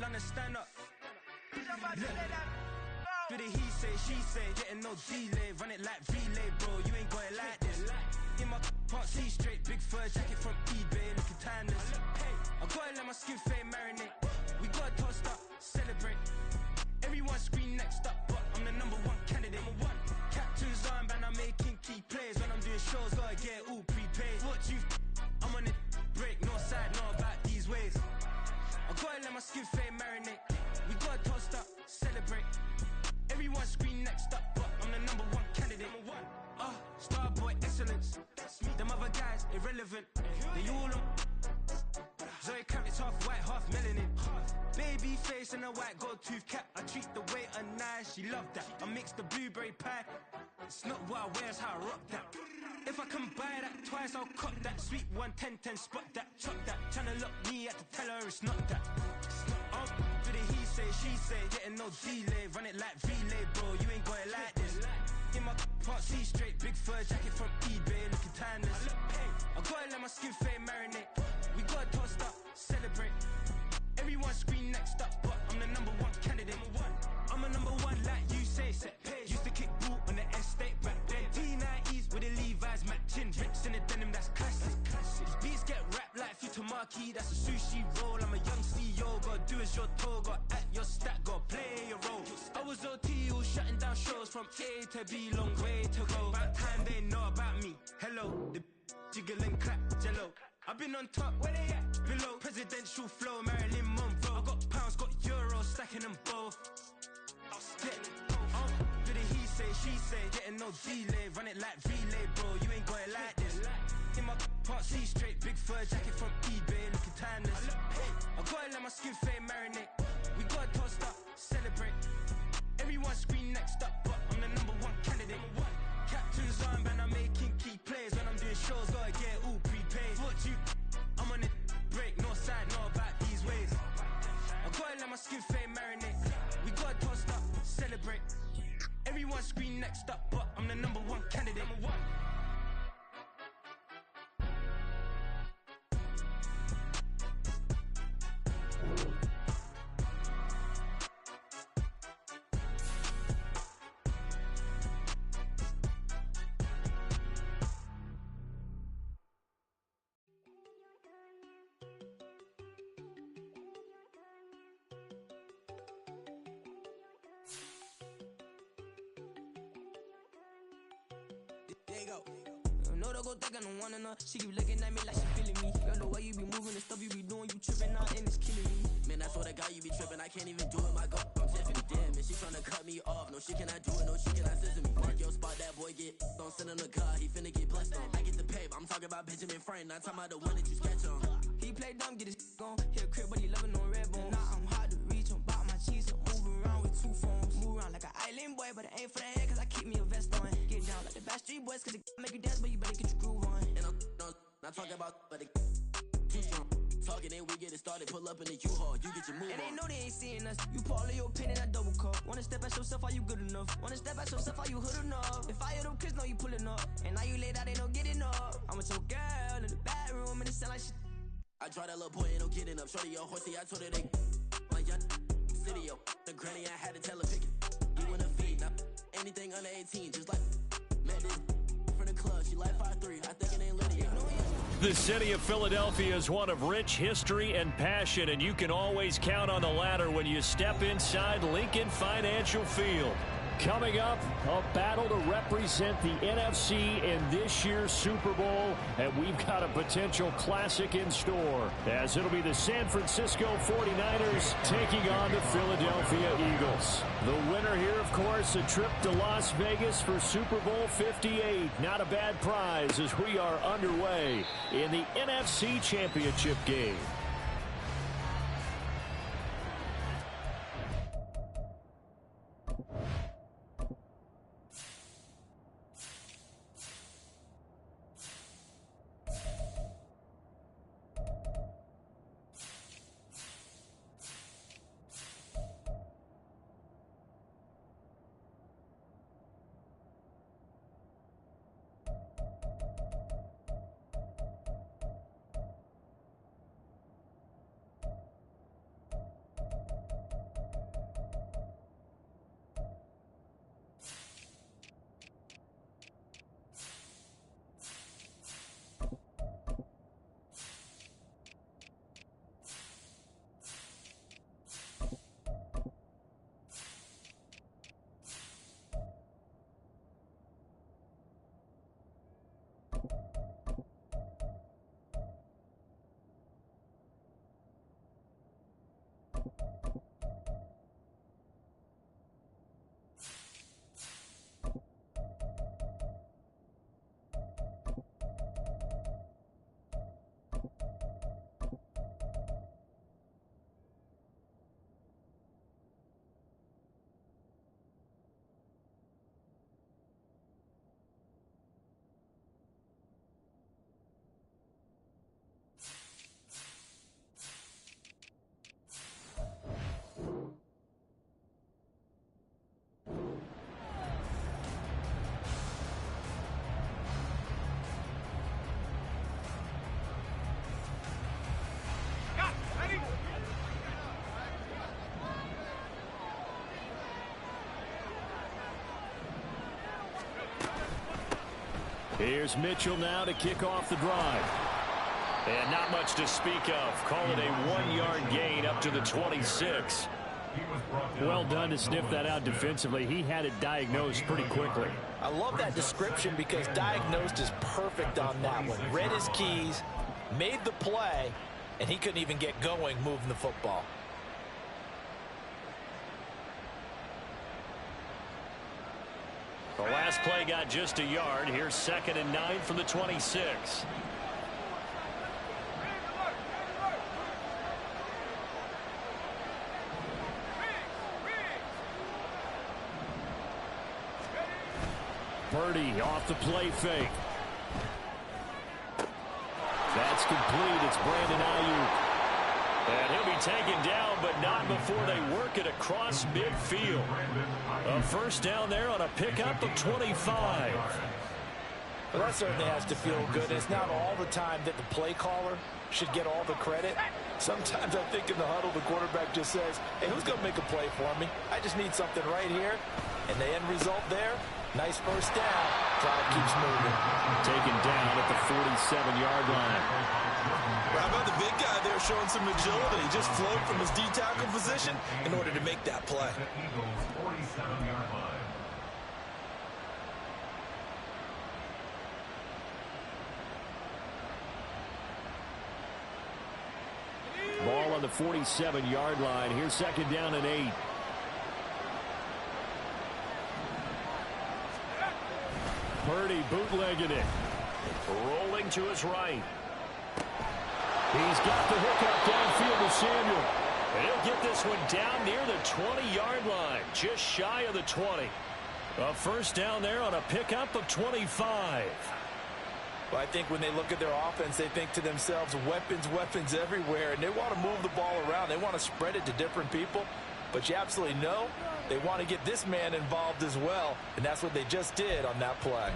London, stand up. Do the he say, she say, getting no delay. Run it like relay, bro, you ain't got it like this. In my can't see straight, big fur jacket from eBay, looking timeless. I gotta let my skin fade marinate. We gotta toast up, celebrate. Everyone scream next up, but I'm the #1 candidate. Captain's armband, I'm making key plays. When I'm doing shows, gotta get all prepaid. What you I'm on it, break, no side, know about these ways. I gotta let my skin fade marinate. We gotta toast up, celebrate. Everyone scream next up, but I'm the #1 candidate. Starboy excellence. Them other guys irrelevant. They all on. Zoe Kravitz half white, half melanin. Baby face and a white gold tooth cap. I treat the waiter nice, she love that. I mix the blueberry pie. It's not what I wear, it's how I rock that. If I can buy that twice, I'll cut that. Sweet 110, spot that, chop that. Tryna lock me at the teller, it's not that. Do the he say, she say, getting no delay. Run it like relay, bro, you ain't got it like this. In my can't see straight, big fur jacket from eBay, looking timeless. I gotta let my skin fade marinate. We gotta toast up, celebrate. Everyone scream next up, but I'm the #1 candidate. I'm a #1 like you say, set pace. Used to kick ball on the estate back then. T90s with the Levi's matching. Rips in the denim, that's classic. These beats get wrapped like Futamaki, that's a sushi roll. I'm a young CEO, gotta do as you're told. Gotta act your stat, gotta play your role. I was OT, all shutting down shows from A to B, long way to go. About time they know about me. Hello, the jiggle and clap, jello. I've been on top, where they at? Below, presidential flow, Marilyn Monroe. I got pounds, got euros, stacking them both. Do the he say, she say, getting no delay. Run it like relay, bro, you ain't got it like this. In my can't see straight, big fur jacket from eBay, looking timeless. I gotta let my skin fade marinate. We gotta toast up, celebrate. Everyone scream next up, but I'm the #1 candidate. Captain's armband, I'm making key plays. When I'm doing shows, gotta get all prepaid. What you I'm on it, break, no side, know about these ways. I gotta let my skin fade marinate. We gotta toast up, celebrate. Everyone scream next up, but I'm the #1 candidate. There you go. You know they go think I don't wanna know. She keep looking at me like she feeling me. You know why you be moving the stuff you be doing, you tripping out and it's killing me. Man, I swear to God you be tripping, I can't even do it, my God. I'm Tiffany, damn, and she tryna cut me off. No, she cannot do it, no, she cannot scissor me. Mark your spot, that boy get don't send him a car, he finna get blessed on. I get the pay, I'm talking about Benjamin Franklin, not talking about the one that you sketch on. He play dumb, get his gone. Hit a crib, but he loving on red bone. Nah, I'm hard to reach, I'm bout my cheese, I'm moving around with 2 phones. Move around like an island boy, but it ain't for the head, cause I keep me a vest on. Get down like the Backstreet Boys, cause it make you dance, but you better get your groove on. And I'm not talking about, but it too strong. Talking, then we get it started, pull up in the U-Haul, you get your move on. And they know they ain't seeing us, you pull your pin in that double cup. Wanna step at yourself, are you good enough? Wanna step at yourself, are you hood enough? If I hear them kids know you pulling up, and now you laid out, they don't get enough. I'm with your girl in the bedroom, and it sound like shit. I draw that little boy, ain't no getting up. Shorty, your horsey, I told her they my young city, yo. The granny, I had to tell her pick it. You wanna feed, now anything under 18, just like met this from the club. She like 5'3", I think it ain't Lydia. The city of Philadelphia is one of rich history and passion, and you can always count on the latter when you step inside Lincoln Financial Field. Coming up, a battle to represent the NFC in this year's Super Bowl, and we've got a potential classic in store, as it'll be the San Francisco 49ers taking on the Philadelphia Eagles. The winner here, of course, a trip to Las Vegas for Super Bowl 58. Not a bad prize as we are underway in the NFC Championship game. Here's Mitchell now to kick off the drive. And not much to speak of. Call it a 1-yard gain up to the 26. Well done to sniff that out defensively. He had it diagnosed pretty quickly. I love that description because diagnosed is perfect on that one. Read his keys, made the play, and he couldn't even get going moving the football. The last play got just a yard. Here's 2nd and 9 from the 26. Purdy off the play fake. That's complete. It's Brandon Ayuk. And he'll be taken down, but not before they work it across midfield. A first down there on a pickup of 25. Well, that certainly has to feel good. It's not all the time that the play caller should get all the credit. Sometimes I think in the huddle, the quarterback just says, hey, who's going to make a play for me? I just need something right here. And the end result there, nice first down. Drive keeps moving. Taken down at the 47-yard line. Well, how about the big guy there showing some agility? He just flowed from his D-tackle position in order to make that play. Ball on the 47-yard line. Here's 2nd down and 8. Purdy bootlegging it. Rolling to his right. He's got the hook up downfield to Samuel. And he'll get this one down near the 20-yard line. Just shy of the 20. A first down there on a pickup of 25. Well, I think when they look at their offense, they think to themselves, weapons, weapons everywhere. And they want to move the ball around. They want to spread it to different people. But you absolutely know they want to get this man involved as well. And that's what they just did on that play.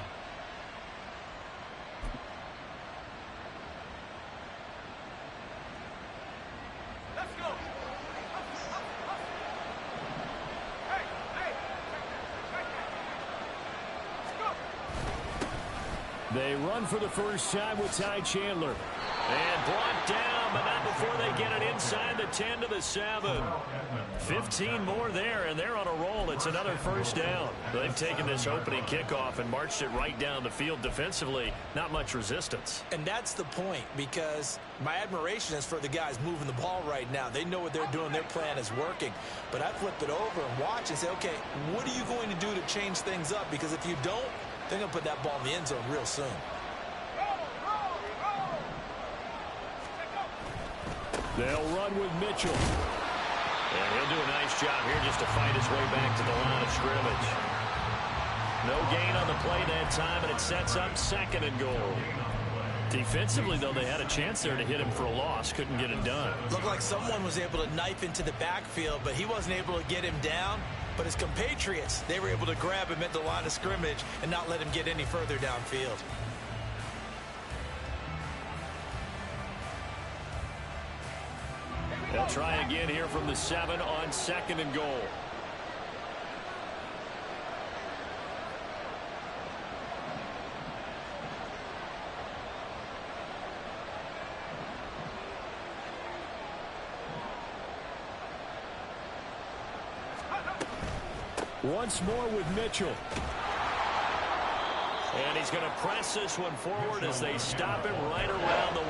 Let's go. They run for the first time with Ty Chandler. And brought down, but not before they get it inside the 10 to the 7. 15 more there, and they're on a roll. It's another first down. They've taken this opening kickoff and marched it right down the field defensively. Not much resistance. And that's the point, because my admiration is for the guys moving the ball right now. They know what they're doing. Their plan is working. But I flip it over and watch and say, okay, what are you going to do to change things up? Because if you don't, they're going to put that ball in the end zone real soon. They'll run with Mitchell. And he'll do a nice job here just to fight his way back to the line of scrimmage. No gain on the play that time, and it sets up 2nd and goal. Defensively, though, they had a chance there to hit him for a loss. Couldn't get it done. Looked like someone was able to knife into the backfield, but he wasn't able to get him down. But his compatriots, they were able to grab him at the line of scrimmage and not let him get any further downfield. They'll try again here from the 7 on 2nd and goal. Once more with Mitchell. And he's going to press this one forward as they stop him right around the 1.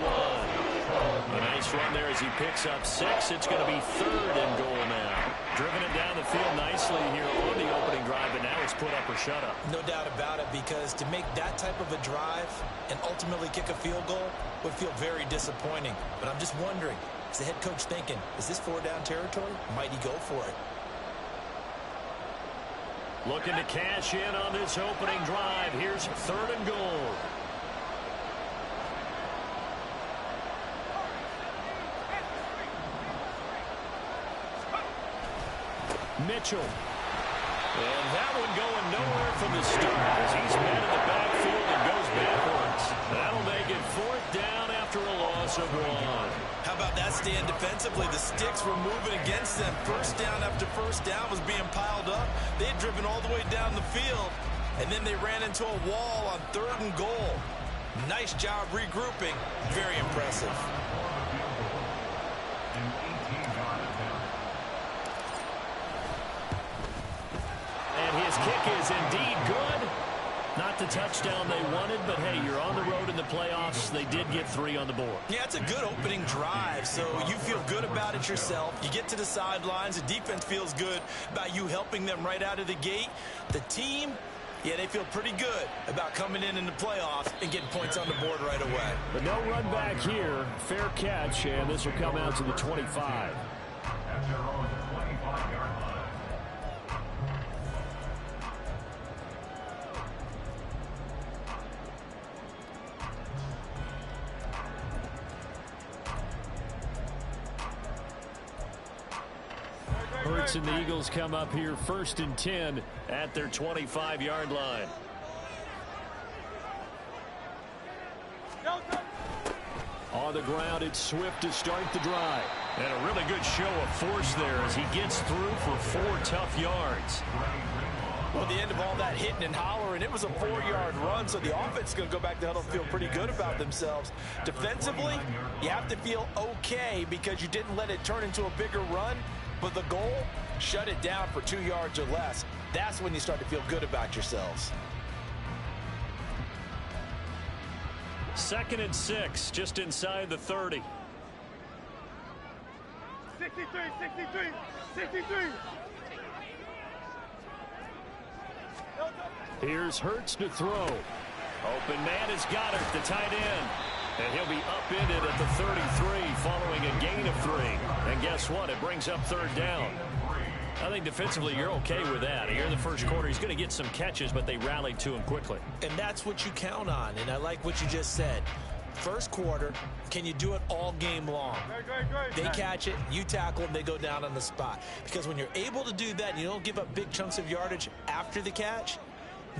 A nice run there as he picks up 6. It's going to be 3rd and goal now. Driven it down the field nicely here on the opening drive, but now it's put up or shut up. No doubt about it, because to make that type of a drive and ultimately kick a field goal would feel very disappointing. But I'm just wondering, is the head coach thinking, is this 4-down territory? Might he go for it? Looking to cash in on this opening drive. Here's 3rd and goal. Mitchell. And that one going nowhere from the start as he's met in the backfield and goes backwards. That'll make it 4th down after a loss of 1. How about that stand defensively? The sticks were moving against them. First down after first down was being piled up. They had driven all the way down the field, and then they ran into a wall on 3rd and goal. Nice job regrouping. Very impressive. And his kick is indeed good. Not the touchdown they wanted, but hey, you're on the road in the playoffs. They did get 3 on the board. Yeah, it's a good opening drive, so you feel good about it yourself. You get to the sidelines. The defense feels good about you helping them right out of the gate. The team, yeah, they feel pretty good about coming in the playoffs and getting points on the board right away. But no run back here. Fair catch, and this will come out to the 25. Hurts and the Eagles come up here 1st and 10 at their 25-yard line. On the ground, it's Swift to start the drive. And a really good show of force there as he gets through for 4 tough yards. Well, at the end of all that hitting and hollering, it was a 4-yard run, so the offense is going to go back to the huddle, feel pretty good about themselves. Defensively, you have to feel okay because you didn't let it turn into a bigger run, but the goal, shut it down for 2 yards or less. That's when you start to feel good about yourselves. 2nd and 6, just inside the 30. 63, 63, 63. Here's Hurts to throw. Open man has got it, the tight end. And he'll be upended at the 33 following a gain of 3. And guess what? It brings up 3rd down. I think defensively you're okay with that. Here in the first quarter, he's going to get some catches, but they rallied to him quickly. And that's what you count on, and I like what you just said. First quarter, can you do it all game long? They catch it, you tackle them, they go down on the spot. Because when you're able to do that and you don't give up big chunks of yardage after the catch,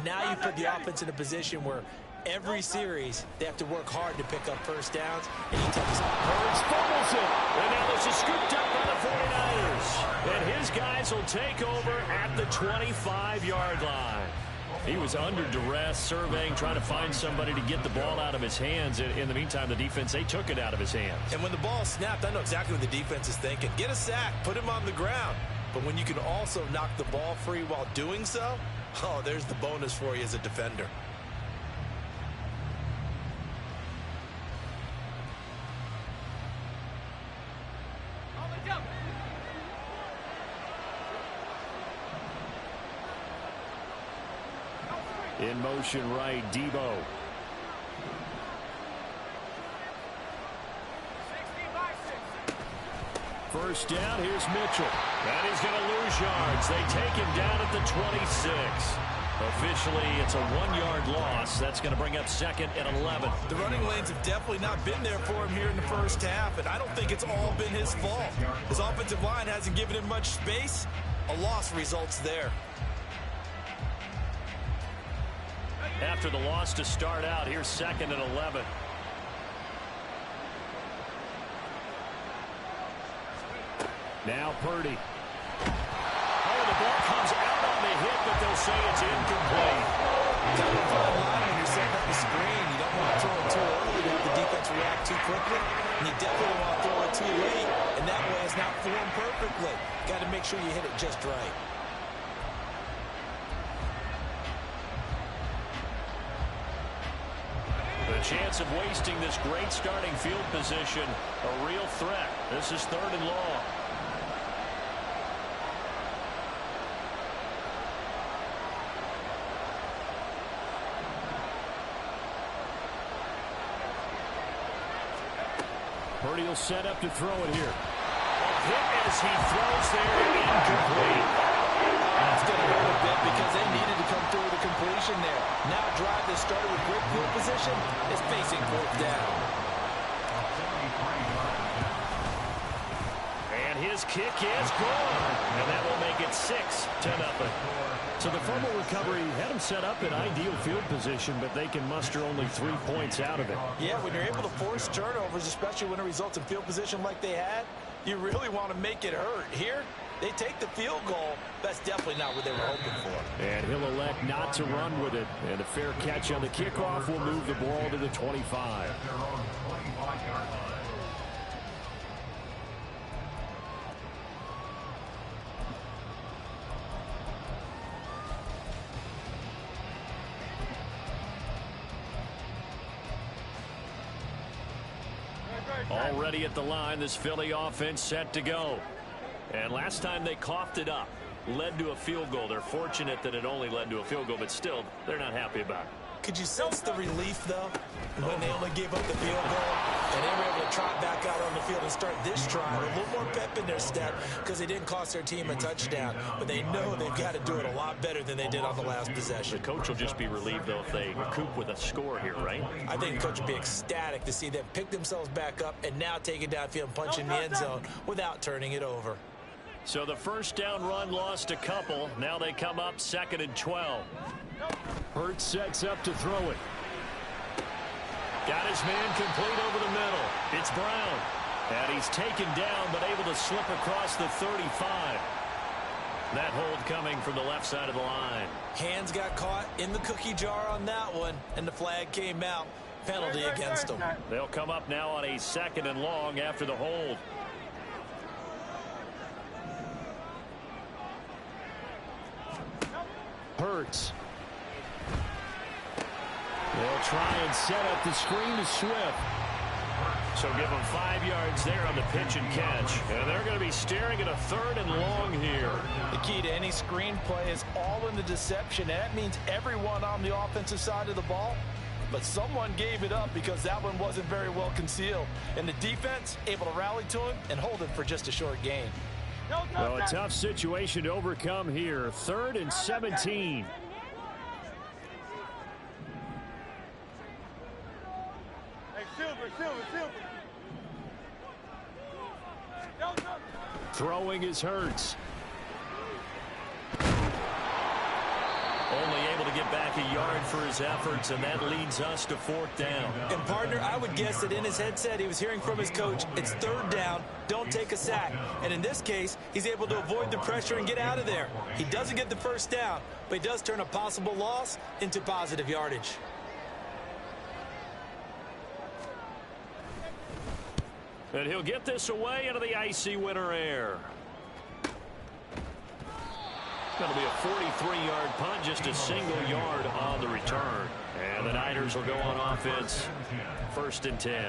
now you put the offense in a position where every series they have to work hard to pick up first downs. And you take Hurts fumbles it. And now this is scooped up by the 49ers. And his guys will take over at the 25-yard line. He was under duress, surveying, trying to find somebody to get the ball out of his hands. In the meantime, the defense, they took it out of his hands. And when the ball snapped, I know exactly what the defense is thinking. Get a sack, put him on the ground. But when you can also knock the ball free while doing so, oh, there's the bonus for you as a defender. In motion right, Debo. First down, here's Mitchell. And he's going to lose yards. They take him down at the 26. Officially, it's a 1-yard loss. That's going to bring up 2nd and 11. The running lanes have definitely not been there for him here in the first half, and I don't think it's all been his fault. His offensive line hasn't given him much space. A loss results there. After the loss to start out, here's 2nd and 11. Now Purdy. Oh, the ball comes out on the hit, but they'll say it's incomplete. Kind of a fine line when you're setting up the screen. You don't want to throw it too early to have the defense react too quickly. And you definitely don't want to throw it too late. And that way it's not formed perfectly. Got to make sure you hit it just right. The chance of wasting this great starting field position, a real threat. This is 3rd and long. Purdy will set up to throw it here. A hit as he throws there, incomplete. That's going to hurt a bit because they needed to come through with a completion there. Now a drive that started with great field position is facing 4th down. And his kick is good. And that will make it 6-0. So the fumble recovery had him set up in ideal field position, but they can muster only 3 points out of it. Yeah, when you're able to force turnovers, especially when it results in field position like they had, you really want to make it hurt. Here, They take the field goal. That's definitely not what they were hoping for. And he'll elect not to run with it. And a fair catch on the kickoff will move the ball to the 25. Already at the line, this Philly offense set to go. And last time they coughed it up, led to a field goal. They're fortunate that it only led to a field goal, but still, they're not happy about it. Could you sense the relief, though, when they only gave up the field goal and they were able to trot back out on the field and start this drive? A little more pep in their step because they didn't cost their team a touchdown, but they know they've got to do it a lot better than they did on the last possession. The coach will just be relieved, though, if they recoup with a score here, right? I think the coach will be ecstatic to see them pick themselves back up and now take it downfield and punch in the end zone without turning it over. So the first down run lost a couple. Now they come up 2nd and 12. Hurts sets up to throw it. Got his man complete over the middle. It's Brown. And he's taken down but able to slip across the 35. That hold coming from the left side of the line. Hands got caught in the cookie jar on that one, and the flag came out. Penalty against them. They'll come up now on a 2nd and long after the hold. Hurts. They'll try and set up the screen to Swift. So give them 5 yards there on the pitch and catch. And they're going to be staring at a 3rd and long here. The key to any screen play is all in the deception. And that means everyone on the offensive side of the ball. But someone gave it up because that one wasn't very well concealed. And the defense able to rally to him and hold it for just a short gain. Well, a tough situation to overcome here. 3rd and 17. Silver. Throwing is Hurts. Only able to get back a yard for his efforts, and that leads us to 4th down. And, partner, I would guess that in his headset he was hearing from his coach, it's 3rd down, don't take a sack. And in this case, he's able to avoid the pressure and get out of there. He doesn't get the first down, but he does turn a possible loss into positive yardage. And he'll get this away into the icy winter air. That'll be a 43-yard punt, just a single yard on the return. And the Niners will go on offense, 1st and 10.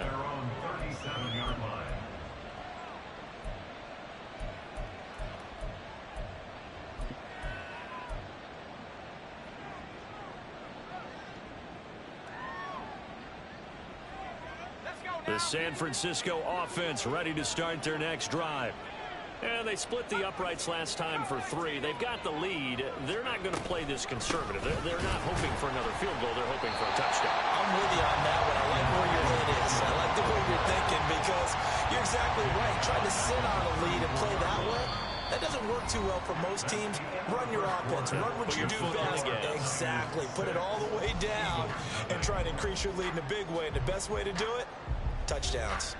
The San Francisco offense ready to start their next drive. And they split the uprights last time for 3. They've got the lead. They're not going to play this conservative. They're not hoping for another field goal. They're hoping for a touchdown. I'm with you on that one. I like where your head is. I like the way you're thinking because you're exactly right. Trying to sit on a lead and play that way, that doesn't work too well for most teams. Run your offense. Run what you do best. Exactly. Put it all the way down and try to increase your lead in a big way. And the best way to do it, touchdowns.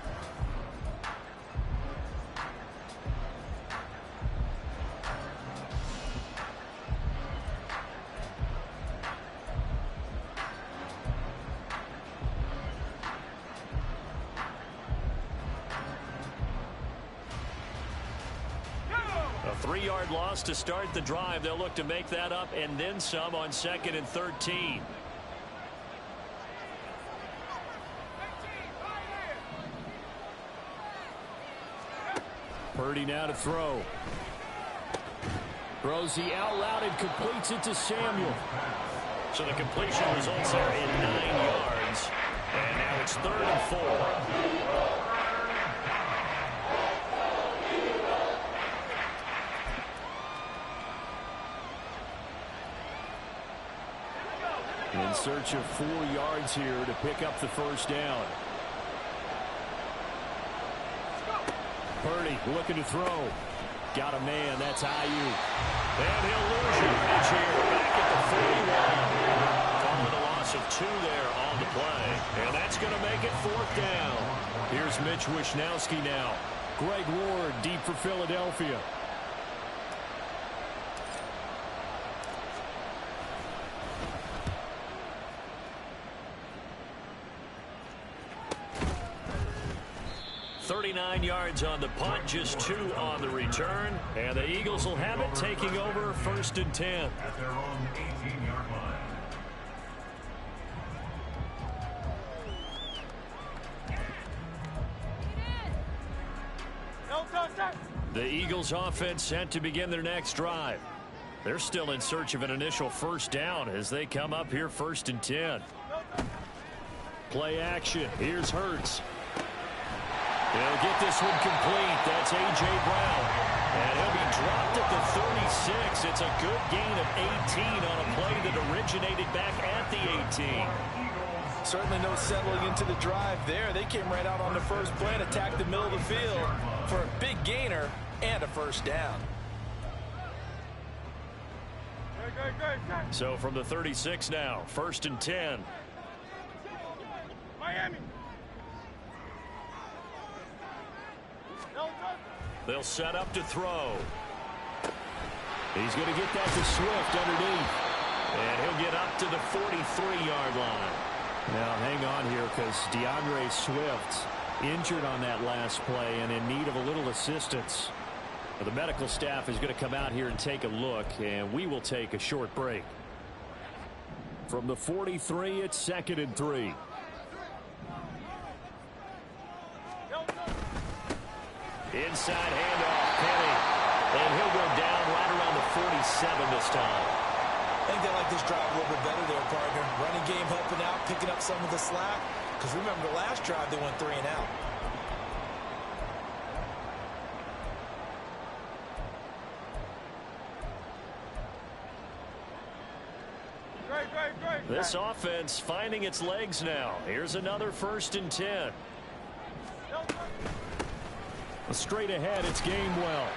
A 3-yard loss to start the drive. They'll look to make that up and then some on 2nd and 13. Purdy now to throw. Throws the out loud and completes it to Samuel. So the completion results there in 9 yards. And now it's 3rd and 4. In search of 4 yards here to pick up the first down. Purdy looking to throw. Got a man. That's Ayuk. And he'll lose yardage here back at the 41. Calling a loss of 2 there on the play. And that's going to make it 4th down. Here's Mitch Wishnowsky now. Greg Ward deep for Philadelphia. 9 yards on the punt, just 2 on the return. And the Eagles will have it, taking over 1st and 10. At their own 18-yard line. The Eagles offense set to begin their next drive. They're still in search of an initial 1st down as they come up here 1st and 10. Play action. Here's Hurts. He'll get this one complete. That's A.J. Brown. And he'll be dropped at the 36. It's a good gain of 18 on a play that originated back at the 18. Certainly no settling into the drive there. They came right out on the first play and attacked the middle of the field for a big gainer and a 1st down. So from the 36 now, 1st and 10. Miami. They'll set up to throw. He's going to get that to Swift underneath. And he'll get up to the 43-yard line. Now hang on here because DeAndre Swift injured on that last play and in need of a little assistance. The medical staff is going to come out here and take a look, and we will take a short break. From the 43, it's 2nd and 3. Inside handoff, Penny. And he'll go down right around the 47 this time. I think they like this drive a little bit better there, partner. Running game helping out, picking up some of the slack. Because remember, the last drive they went 3 and out. This offense finding its legs now. Here's another 1st and 10. Straight ahead, it's Gainwell.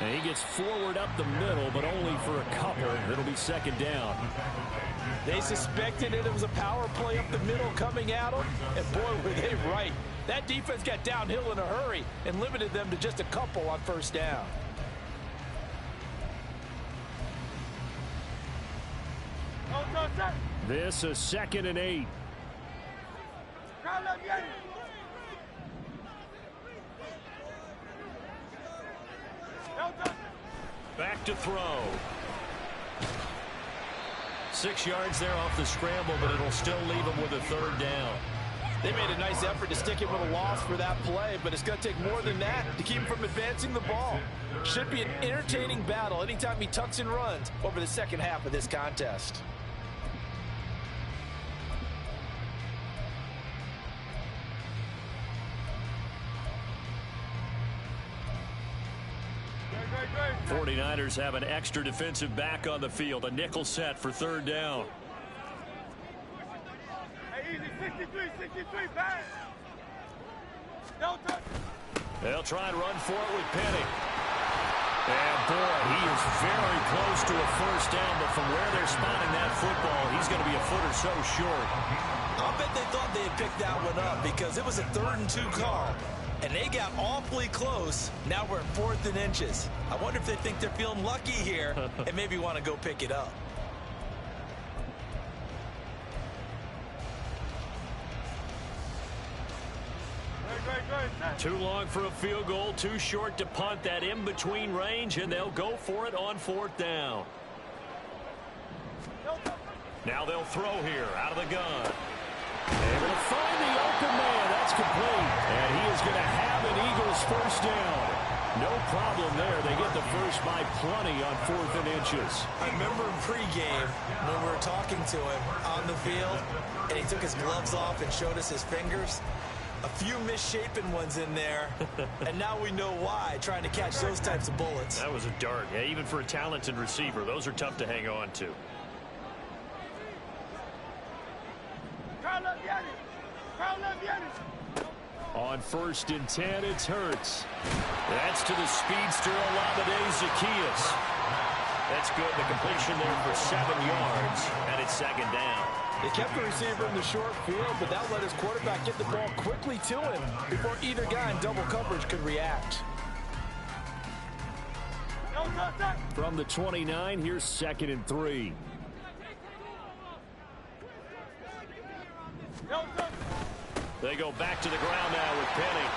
And he gets forward up the middle, but only for a couple. It'll be 2nd down. They suspected it was a power play up the middle coming at them, and boy, were they right. That defense got downhill in a hurry and limited them to just a couple on 1st down. This is 2nd and 8. Back to throw. 6 yards there off the scramble, but it'll still leave him with a 3rd down. They made a nice effort to stick him with a loss for that play, but it's going to take more than that to keep him from advancing the ball. Should be an entertaining battle anytime he tucks and runs over the second half of this contest. The 49ers have an extra defensive back on the field. A nickel set for 3rd down. Hey, easy, 63, back. Don't touch. They'll try and run for it with Penny. And boy, he is very close to a 1st down, but from where they're spotting that football, he's going to be a foot or so short. I'll bet they thought they had picked that one up because it was a 3rd and 2 call. And they got awfully close. Now we're at 4th and inches. I wonder if they think they're feeling lucky here and maybe want to go pick it up. Too long for a field goal, too short to punt. That in-between range, and they'll go for it on 4th down. Now they'll throw here out of the gun. Able to find the open man. That's complete. And he is going to have an Eagles 1st down. No problem there. They get the first by plenty on 4th and inches. I remember in pregame when we were talking to him on the field, and he took his gloves off and showed us his fingers. A few misshapen ones in there, and now we know why, trying to catch those types of bullets. That was a dart. Yeah, even for a talented receiver, those are tough to hang on to. On 1st and 10, it's Hurts. That's to the speedster Olamide Zaccheaus. That's good. The completion there for 7 yards, and it's 2nd down. They kept the receiver in the short field, but that let his quarterback get the ball quickly to him before either guy in double coverage could react. From the 29, here's 2nd and 3. They go back to the ground now with Penny.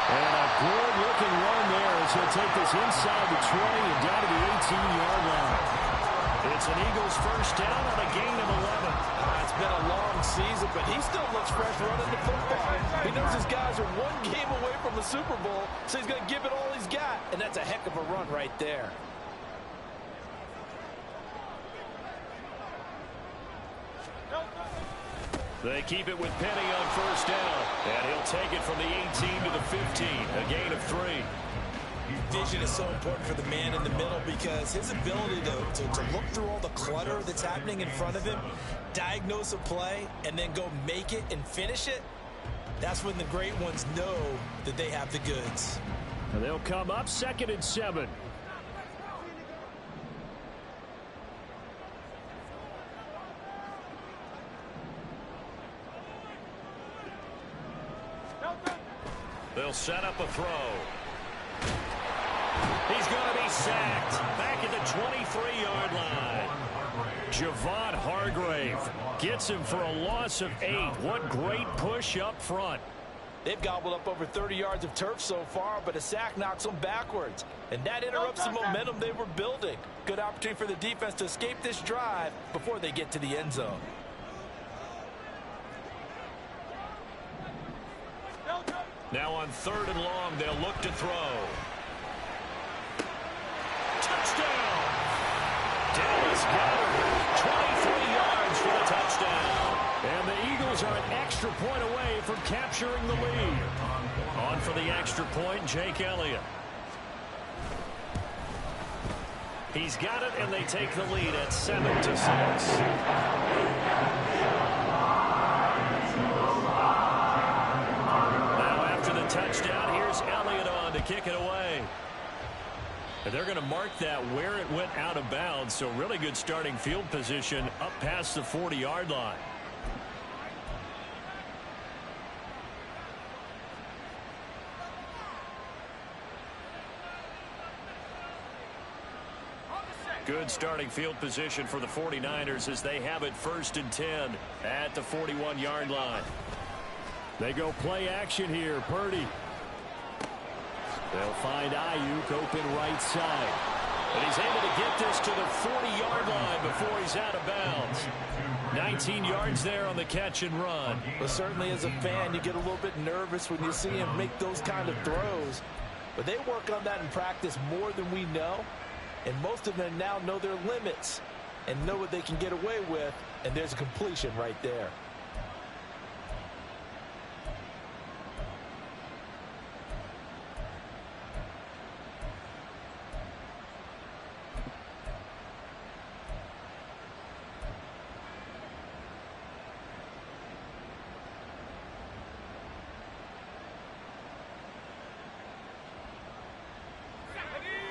And a good-looking run there as he'll take this inside the 20 and down to the 18-yard line. It's an Eagles first down on a gain of 11. It's been a long season, but he still looks fresh running the football. He knows his guys are one game away from the Super Bowl, so he's going to give it all he's got. And that's a heck of a run right there. They keep it with Penny on first down. And he'll take it from the 18 to the 15, a gain of 3. Vision is so important for the man in the middle because his ability to look through all the clutter that's happening in front of him, diagnose a play, and then go make it and finish it, that's when the great ones know that they have the goods. And they'll come up 2nd and 7. They'll set up a throw. He's going to be sacked back at the 23-yard line. Javon Hargrave gets him for a loss of 8. What great push up front. They've gobbled up over 30 yards of turf so far, but a sack knocks them backwards. And that interrupts the momentum they were building. Good opportunity for the defense to escape this drive before they get to the end zone. Now on 3rd and long, they'll look to throw. Touchdown! Dallas Goedert, 23 yards for the touchdown. And the Eagles are an extra point away from capturing the lead. On for the extra point, Jake Elliott. He's got it, and they take the lead at 7-6. Touchdown. Here's Elliott on to kick it away. And they're going to mark that where it went out of bounds. So really good starting field position up past the 40-yard line. Good starting field position for the 49ers as they have it 1st and 10 at the 41-yard line. They go play action here. Purdy. They'll find Ayuk open right side. But he's able to get this to the 40-yard line before he's out of bounds. 19 yards there on the catch and run. Well, certainly as a fan, you get a little bit nervous when you see him make those kind of throws. But they work on that in practice more than we know. And most of them now know their limits and know what they can get away with. And there's a completion right there.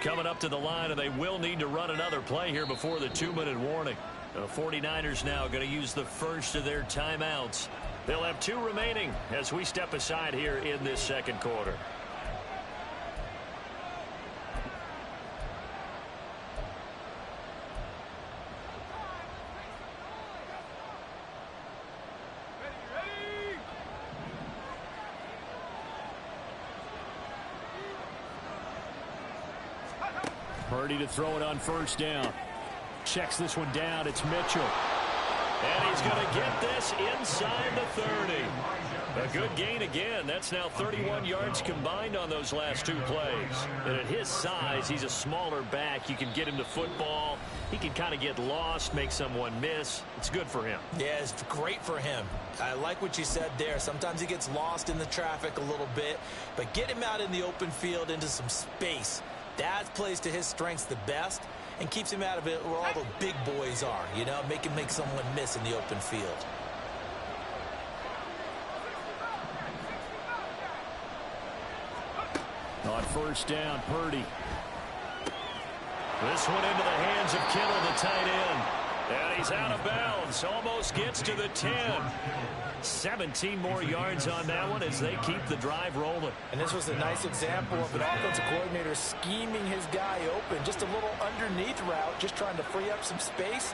Coming up to the line, and they will need to run another play here before the 2-minute warning. The 49ers now going to use the first of their timeouts. They'll have 2 remaining as we step aside here in this second quarter. Purdy to throw it on first down. Checks this one down. It's Mitchell. And he's going to get this inside the 30. A good gain again. That's now 31 yards combined on those last 2 plays. And at his size, he's a smaller back. You can get him to football. He can kind of get lost, make someone miss. It's good for him. Yeah, it's great for him. I like what you said there. Sometimes he gets lost in the traffic a little bit. But get him out in the open field into some space. That plays to his strengths the best and keeps him out of it where all the big boys are, you know, make someone miss in the open field. On first down, Purdy. This one into the hands of Kittle, the tight end. And he's out of bounds. Almost gets to the 10. 17 more yards on that one as they keep the drive rolling. And this was a nice example of an offensive coordinator scheming his guy open. Just a little underneath route, just trying to free up some space.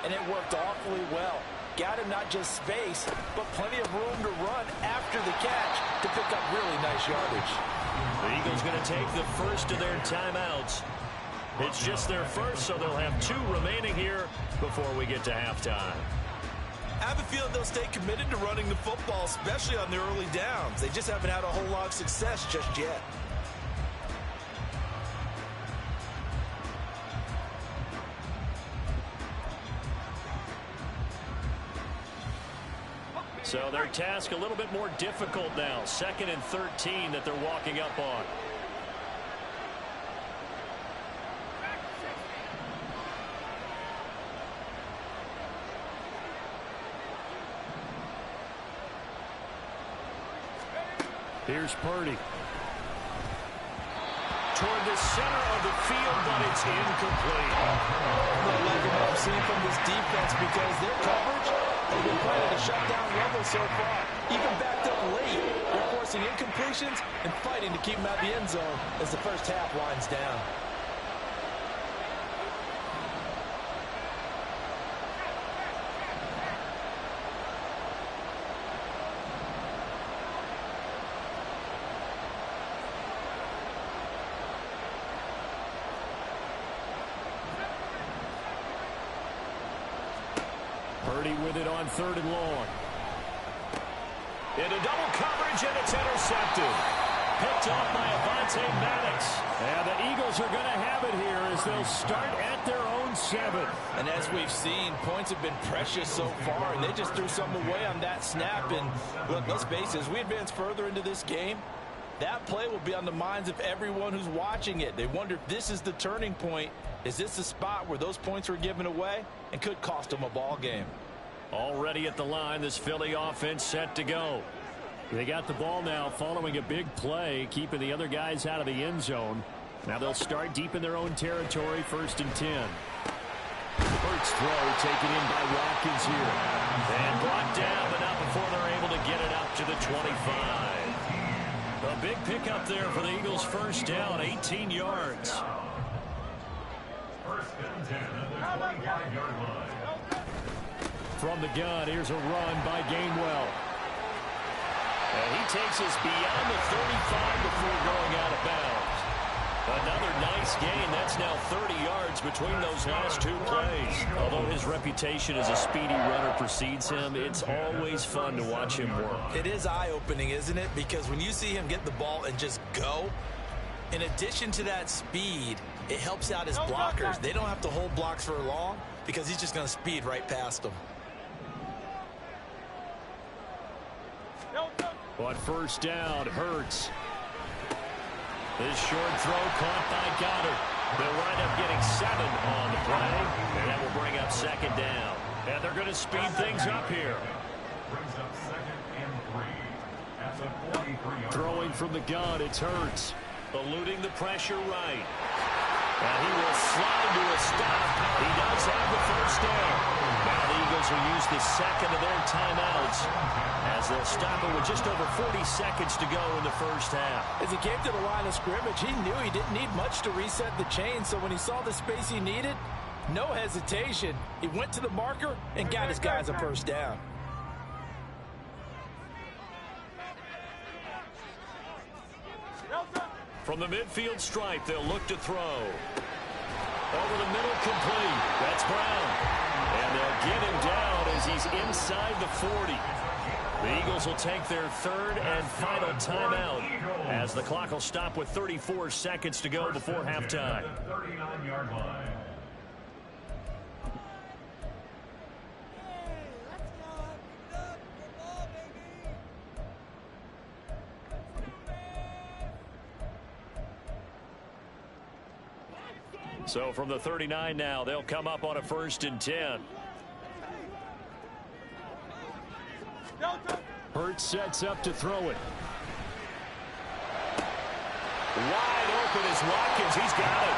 And it worked awfully well. Got him not just space, but plenty of room to run after the catch to pick up really nice yardage. The Eagles going to take the first of their timeouts. It's just their first, so they'll have 2 remaining here before we get to halftime. I have a feeling they'll stay committed to running the football, especially on the early downs. They just haven't had a whole lot of success just yet. So their task a little bit more difficult now. 2nd and 13 that they're walking up on. Here's Purdy. Toward the center of the field, but it's incomplete. I like what I'm seeing from this defense because their coverage has been playing at a shutdown level so far. Even backed up late, they're forcing incompletions and fighting to keep them out of the end zone as the first half winds down. Purdy with it on 3rd and long. Into double coverage, and it's intercepted. Picked off by Avonte Maddox. And the Eagles are going to have it here as they'll start at their own 7. And as we've seen, points have been precious so far, and they just threw some away on that snap. And look, let's face it, as we advance further into this game, that play will be on the minds of everyone who's watching it. They wonder if this is the turning point. Is this the spot where those points were given away and could cost them a ball game? Already at the line, this Philly offense set to go. They got the ball now following a big play, keeping the other guys out of the end zone. Now they'll start deep in their own territory, 1st and 10. Hurts throw taken in by Watkins here. And brought down, but not before they're able to get it up to the 25. A big pickup there for the Eagles' first down, 18 yards. 1st and 10 at the 25-yard line. From the gun, here's a run by Gainwell. And he takes us beyond the 35 before going out of bounds. Another nice gain. That's now 30 yards between those last 2 plays. Although his reputation as a speedy runner precedes him, it's always fun to watch him work. It is eye-opening, isn't it? Because when you see him get the ball and just go, in addition to that speed, it helps out his blockers. They don't have to hold blocks for long because he's just going to speed right past them. On 1st down, Hurts. This short throw caught by Goddard. They'll wind up getting 7 on the play, and that will bring up 2nd down. And they're going to speed things up here. Brings up 2nd and 3 at the 43-yard. Throwing from the gun, it's Hurts. Eluding the pressure right. And he will slide to a stop. He does have the 1st down. Now the Eagles will use the 2nd of their timeouts as they'll stop it with just over 40 seconds to go in the first half. As he came to the line of scrimmage, he knew he didn't need much to reset the chain. So when he saw the space he needed, no hesitation. He went to the marker and got his guys a 1st down. From the midfield stripe, they'll look to throw. Over the middle, complete. That's Brown. And they'll get him down as he's inside the 40. The Eagles will take their 3rd and final timeout as the clock will stop with 34 seconds to go before halftime. 39-yard line. So from the 39 now, they'll come up on a 1st and 10. Hurts sets up to throw it. Wide open is Watkins. He's got it.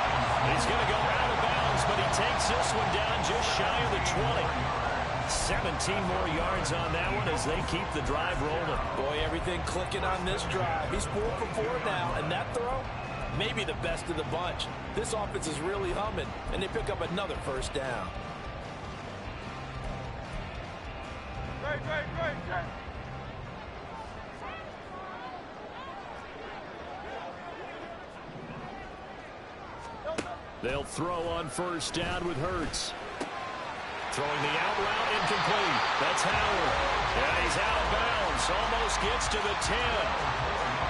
He's going to go out of bounds, but he takes this one down just shy of the 20. 17 more yards on that one as they keep the drive rolling. Boy, everything clicking on this drive. He's 4 for 4 now, and that throw, maybe the best of the bunch. This offense is really humming, and they pick up another 1st down. Great. They'll throw on first down with Hurts. Throwing the out route, incomplete. That's Howard. And he's out of bounds. Almost gets to the 10.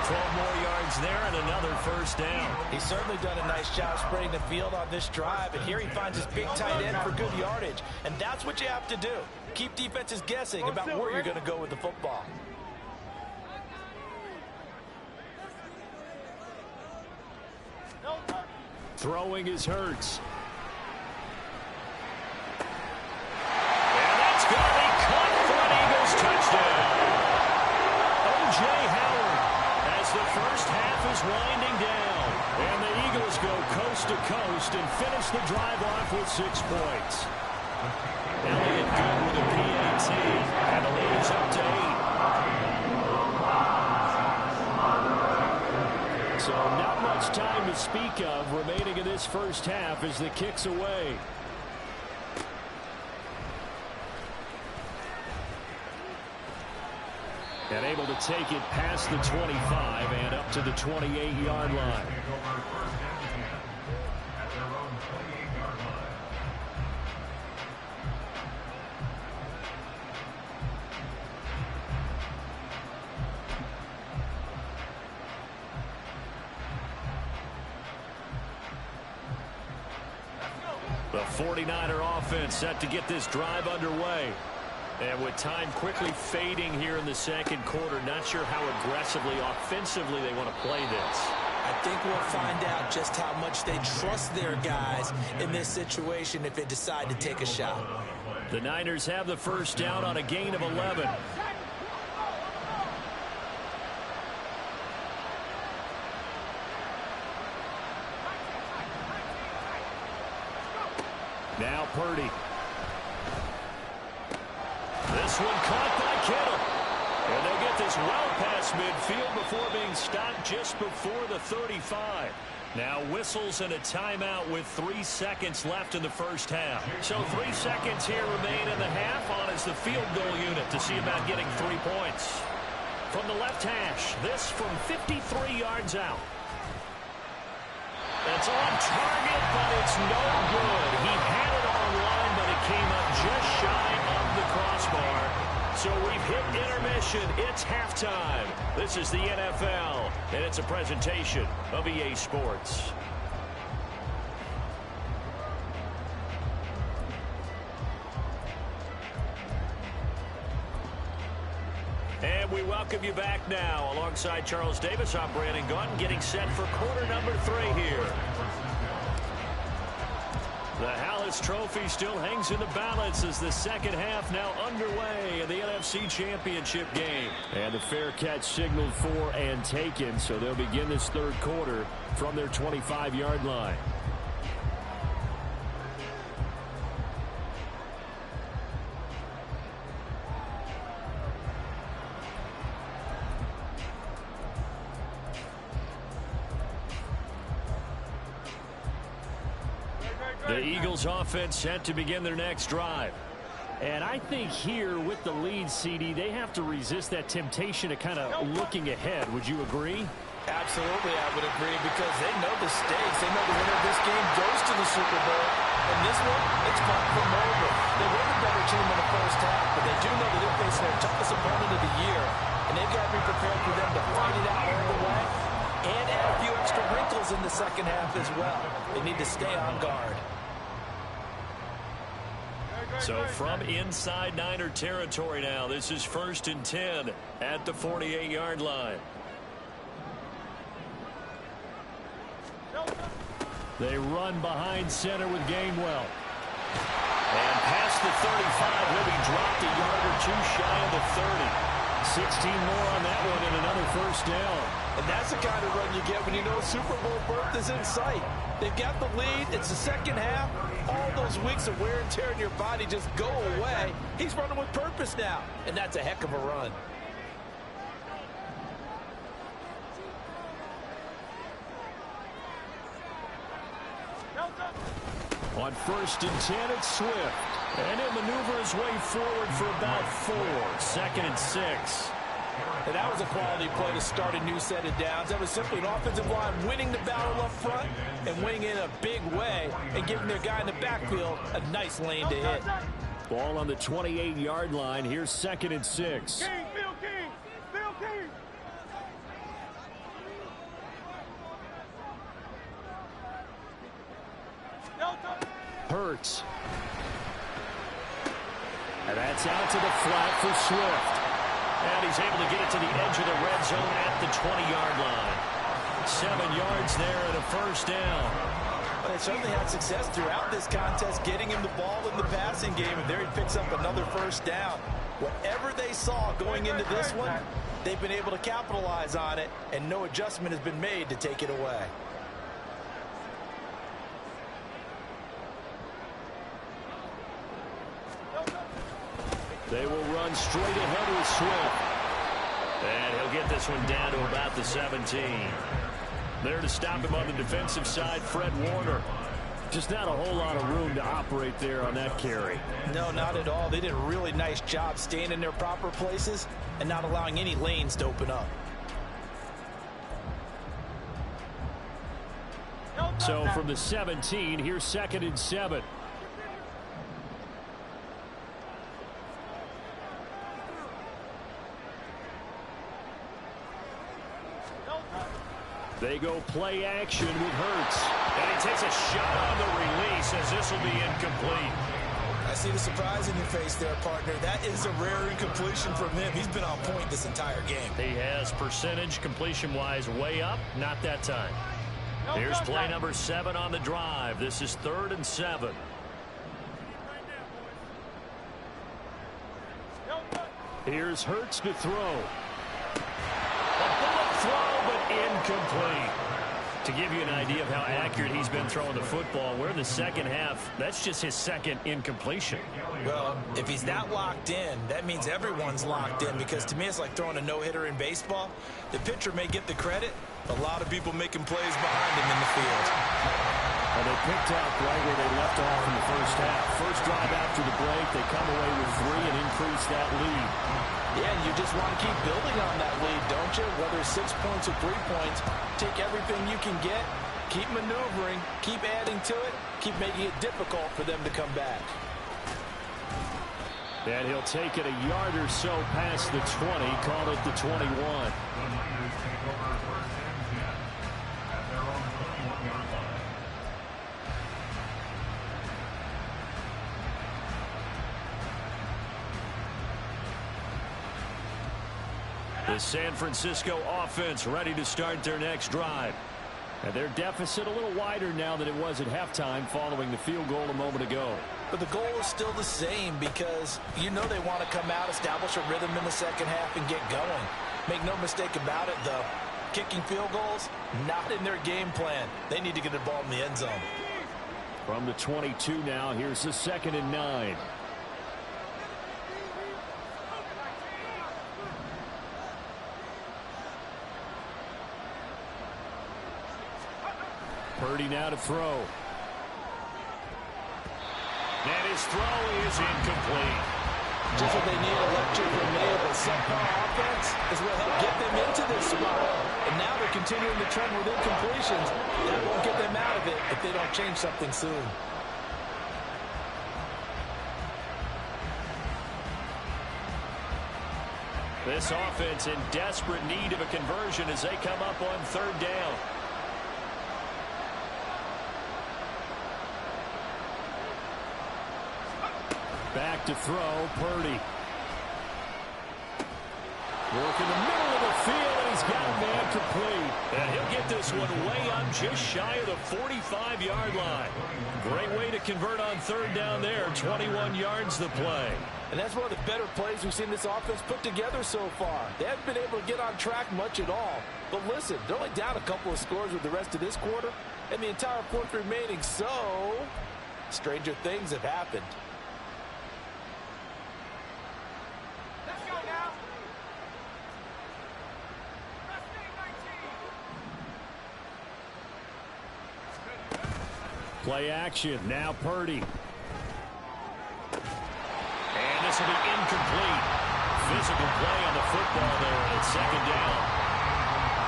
12 more yards there and another first down. He's certainly done a nice job spreading the field on this drive. And here he finds his big tight end for good yardage. And that's what you have to do. Keep defenses guessing about where you're going to go with the football. Throwing is Hurts. And that's going to be caught for an Eagles touchdown. O.J. Howard as the first half is winding down. And the Eagles go coast to coast and finish the drive off with 6 points. Elliott good with a PAT. And the lead is up to 8. So not much time to speak of remaining in this first half as the kick's away. And able to take it past the 25 and up to the 28-yard line. The 49er offense set to get this drive underway. And with time quickly fading here in the second quarter, not sure how aggressively, offensively they want to play this. I think we'll find out just how much they trust their guys in this situation if they decide to take a shot. The Niners have the first down on a gain of 11. Now Purdy. This one caught by Kittle. And they'll get this well past midfield before being stopped just before the 35. Now whistles and a timeout with 3 seconds left in the first half. So 3 seconds here remain in the half on as the field goal unit to see about getting 3 points. From the left hash, this from 53 yards out. It's on target, but it's no good. He had it online, but it came up just shy of the crossbar. So we've hit intermission. It's halftime. This is the NFL, and it's a presentation of EA Sports. And we welcome you back now. Alongside Charles Davis, I'm Brandon Gaudin, getting set for quarter number 3 here. The Hallis Trophy still hangs in the balance as the second half now underway in the NFC Championship game. And the fair catch signaled for and taken, so they'll begin this third quarter from their 25-yard line. The Eagles offense set to begin their next drive. And I think here with the lead, CD, they have to resist that temptation to kind of looking ahead. Would you agree? Absolutely, I would agree, because they know the stakes. They know the winner of this game goes to the Super Bowl. And this one, it's far from over. They were the better team in the first half, but they do know that they're facing their toughest opponent of the year. And they've got to be prepared for them to fight it out all the way and add a few extra wrinkles in the second half as well. They need to stay on guard. So from inside Niner territory now, this is 1st and 10 at the 48-yard line. They run behind center with Gainwell. And past the 35, will be dropped a yard or two shy of the 30. 16 more on that one and another first down. And that's the kind of run you get when you know Super Bowl berth is in sight. They've got the lead. It's the second half. All those weeks of wear and tear in your body just go away. He's running with purpose now, and that's a heck of a run. On 1st and 10, it's Swift. And he'll maneuver his way forward for about 4. 2nd and 6. And that was a quality play to start a new set of downs. That was simply an offensive line winning the battle up front and winning in a big way and giving their guy in the backfield a nice lane to hit. Ball on the 28-yard line. Here's 2nd and 6. King, Bill King, Bill King. Hurts. And that's out to the flat for Swift. And he's able to get it to the edge of the red zone at the 20-yard line. 7 yards there and a first down. Well, they certainly had success throughout this contest getting him the ball in the passing game, and there he picks up another first down. Whatever they saw going into this one, they've been able to capitalize on it, and no adjustment has been made to take it away. They will run straight ahead with Swift. And he'll get this one down to about the 17. There to stop him on the defensive side, Fred Warner. Just not a whole lot of room to operate there on that carry. No, not at all. They did a really nice job staying in their proper places and not allowing any lanes to open up. So from the 17, here's 2nd and 7. They go play action with Hurts. And he takes a shot on the release as this will be incomplete. I see the surprise in your face there, partner. That is a rare incompletion from him. He's been on point this entire game. He has percentage completion-wise way up. Not that time. Here's play number 7 on the drive. This is 3rd and 7. Here's Hurts to throw. A bullet throw, but incomplete. To give you an idea of how accurate he's been throwing the football, we're in the second half. That's just his 2nd incompletion. Well, if he's that locked in, that means everyone's locked in, because to me it's like throwing a no-hitter in baseball. The pitcher may get the credit, a lot of people making plays behind him in the field. And they picked up right where they left off in the first half. First drive after the break, they come away with 3 and increase that lead. Yeah, and you just want to keep building on that lead, don't you? Whether it's 6 points or 3 points, take everything you can get, keep maneuvering, keep adding to it, keep making it difficult for them to come back. And he'll take it a yard or so past the 20, call it the 21. The San Francisco offense ready to start their next drive. And their deficit a little wider now than it was at halftime following the field goal a moment ago. But the goal is still the same, because you know they want to come out, establish a rhythm in the second half, and get going. Make no mistake about it, though. Kicking field goals, not in their game plan. They need to get the ball in the end zone. From the 22 now, here's the 2nd and 9. Purdy now to throw. And his throw is incomplete. Just what they need, a lecture from me. But subpar offense is what helped get them into this spot. And now they're continuing the trend with incompletions. That won't get them out of it if they don't change something soon. This offense in desperate need of a conversion as they come up on 3rd down. Back to throw, Purdy. Work in the middle of the field, and he's got a man complete. And he'll get this one way up just shy of the 45-yard line. Great way to convert on 3rd down there. 21 yards the play. And that's one of the better plays we've seen this offense put together so far. They haven't been able to get on track much at all. But listen, they're only down a couple of scores with the rest of this quarter, and the entire 4th remaining, so stranger things have happened. Play action, now Purdy. And this will be incomplete. physical play on the football there, and it's second down.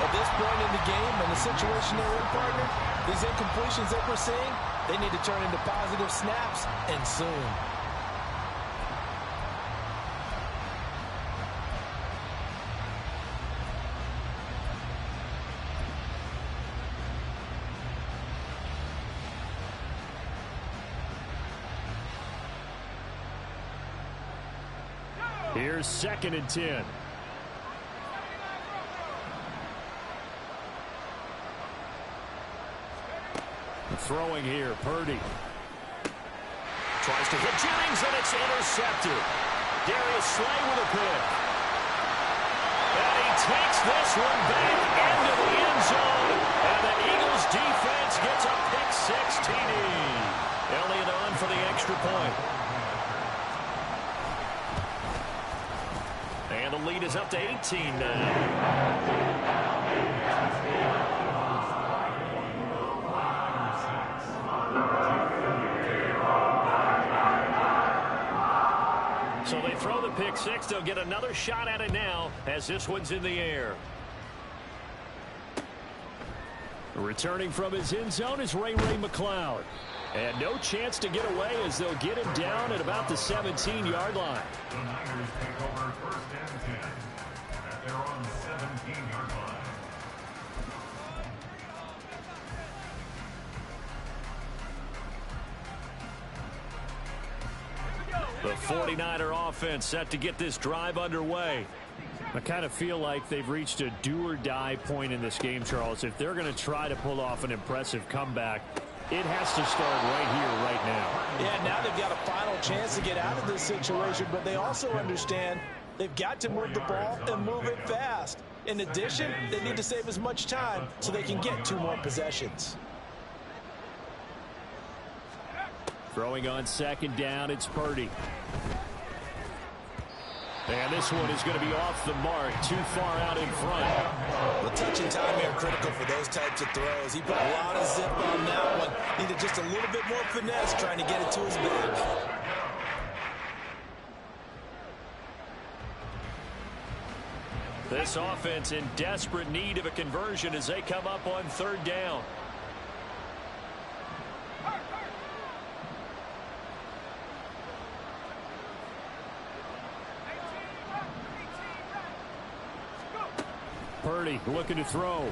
At this point in the game and the situation they're in, partner, these incompletions that we're seeing, they need to turn into positive snaps, and soon. Here's 2nd and 10. Throwing here, Purdy. Tries to hit Jennings, and it's intercepted. Darius Slay with a pick. And he takes this one back into the end zone. And the Eagles defense gets a pick 6 TD. Elliott on for the extra point. And the lead is up to 18 now. So they throw the pick 6. They'll get another shot at it now as this one's in the air. Returning from his end zone is Ray McCloud. And no chance to get away as they'll get him down at about the 17-yard line. The Niners take over 1st and 10. They're on the 17-yard line. The 49er offense set to get this drive underway. I kind of feel like they've reached a do-or-die point in this game, Charles. If they're going to try to pull off an impressive comeback, it has to start right here, right now. Yeah, now they've got a final chance to get out of this situation, but they also understand they've got to move the ball and move it fast. In addition, they need to save as much time so they can get 2 more possessions. Throwing on 2nd down, it's Purdy. And this one is going to be off the mark, too far out in front. Well, touch and timing are critical for those types of throws. He put a lot of zip on that one. Needed just a little bit more finesse trying to get it to his back. This offense in desperate need of a conversion as they come up on 3rd down. Purdy looking to throw.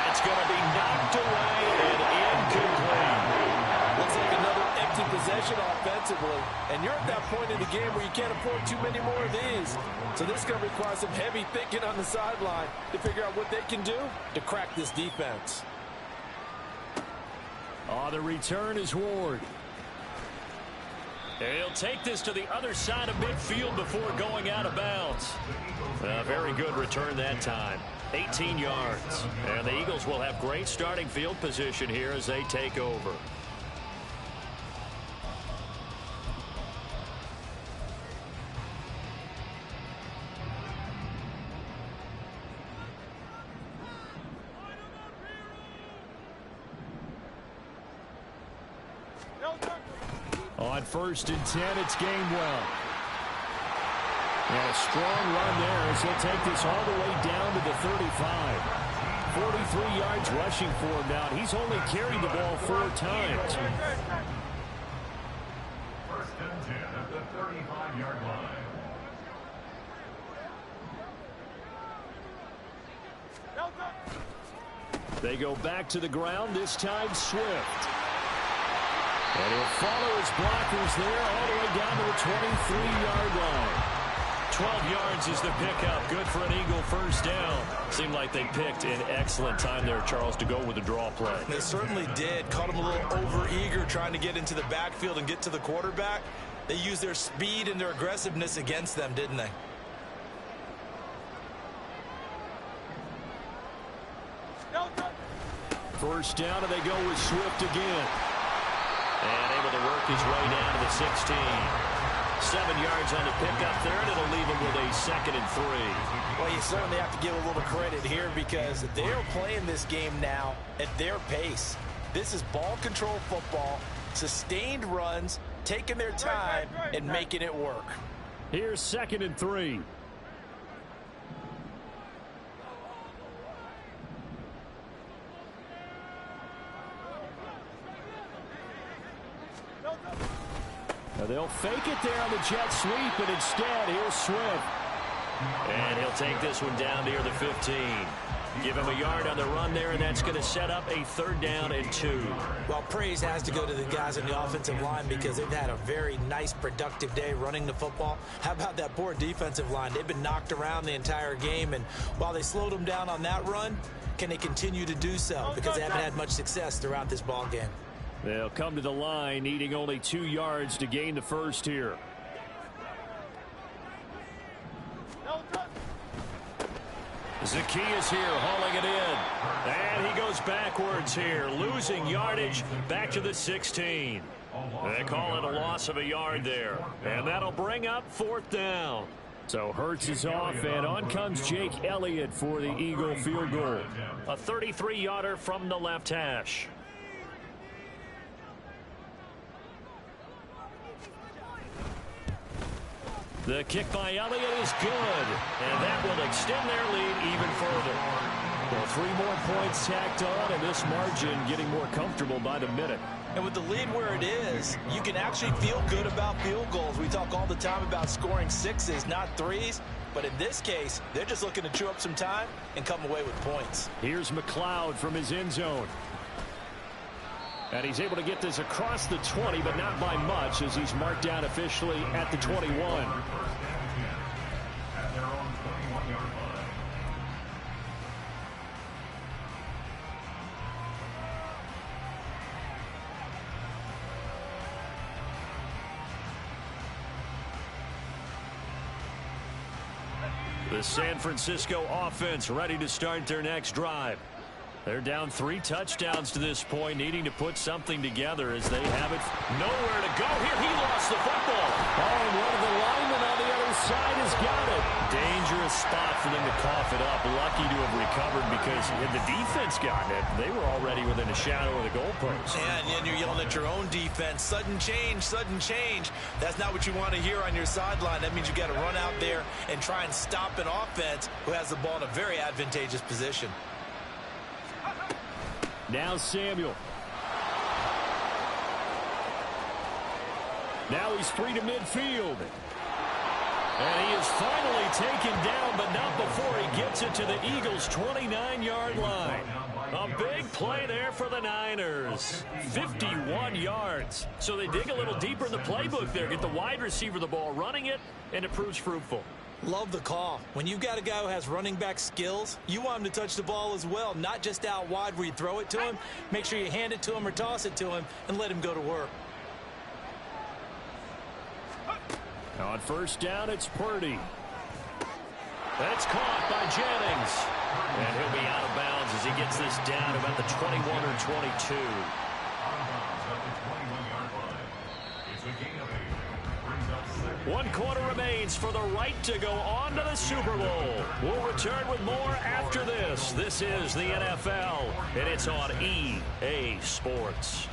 It's going to be knocked away and incomplete. Looks like another empty possession offensively. And you're at that point in the game where you can't afford too many more of these. So this is going to require some heavy thinking on the sideline to figure out what they can do to crack this defense. The return is Ward. He'll take this to the other side of midfield before going out of bounds. A very good return that time. 18 yards. And the Eagles will have great starting field position here as they take over. On 1st and 10, it's Gainwell. And a strong run there as he'll take this all the way down to the 35. 43 yards rushing for him now. He's only carried the ball 4 times. 1st and 10 at the 35-yard line. They go back to the ground, this time Swift. And he'll follow his blockers there all the way down to the 23-yard line. 12 yards is the pickup. Good for an Eagle 1st down. Seemed like they picked an excellent time there, Charles, to go with the draw play. They certainly did. Caught him a little over-eager trying to get into the backfield and get to the quarterback. They used their speed and their aggressiveness against them, didn't they? First down, and they go with Swift again. And able to work his way down to the 16. 7 yards on the pickup there, and it'll leave him with a 2nd and 3. Well, you certainly have to give a little credit here because they're playing this game now at their pace. This is ball control football, sustained runs, taking their time and making it work. Here's 2nd and 3. Now they'll fake it there on the jet sweep, and instead, here's Swift. And he'll take this one down near the 15. Give him a yard on the run there, and that's going to set up a 3rd down and 2. Well, praise has to go to the guys on the offensive line because they've had a very nice, productive day running the football. How about that poor defensive line? They've been knocked around the entire game, and while they slowed them down on that run, can they continue to do so? Because they haven't had much success throughout this ball game. They'll come to the line, needing only 2 yards to gain the first here. Zacchaeus here hauling it in. And he goes backwards here, losing yardage back to the 16. They call it a loss of a yard there. And that'll bring up 4th down. So Hurts is off, and on comes Jake Elliott for the Eagle field goal. A 33-yarder from the left hash. The kick by Elliott is good, and that will extend their lead even further. Well, 3 more points tacked on, and this margin getting more comfortable by the minute. And with the lead where it is, you can actually feel good about field goals. We talk all the time about scoring 6s, not 3s. But in this case, they're just looking to chew up some time and come away with points. Here's McLeod from his end zone. And he's able to get this across the 20, but not by much, as he's marked down officially at the 21. The San Francisco offense ready to start their next drive. They're down 3 touchdowns to this point, needing to put something together as they have it. Nowhere to go here. He lost the football. Oh, and one of the linemen on the other side has got it. Dangerous spot for them to cough it up. Lucky to have recovered because had the defense gotten it, they were already within a shadow of the goalpost. Yeah, and then you're yelling at your own defense. Sudden change, sudden change. That's not what you want to hear on your sideline. That means you got to run out there and try and stop an offense who has the ball in a very advantageous position. Now Samuel. Now he's free to midfield. And he is finally taken down, but not before he gets it to the Eagles' 29-yard line. A big play there for the Niners. 51 yards. So they dig a little deeper in the playbook there, get the wide receiver the ball, running it, and it proves fruitful. Love the call. When you've got a guy who has running back skills, you want him to touch the ball as well, not just out wide where you throw it to him. Make sure you hand it to him or toss it to him and let him go to work. On 1st down, it's Purdy. That's caught by Jennings. And he'll be out of bounds as he gets this down about the 21 or 22. One quarter remains for the right to go on to the Super Bowl. We'll return with more after this. This is the NFL, and it's on EA Sports.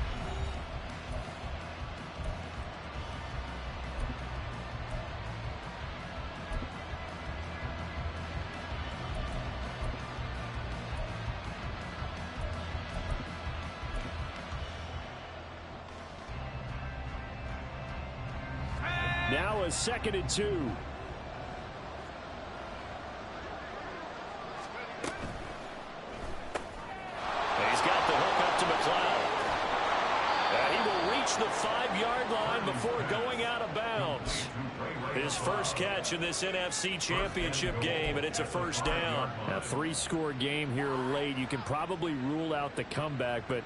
Now a 2nd and 2. He's got the hook up to McLeod. And he will reach the 5-yard line before going out of bounds. His first catch in this NFC Championship game, and it's a 1st down. A 3-score game here late. You can probably rule out the comeback, but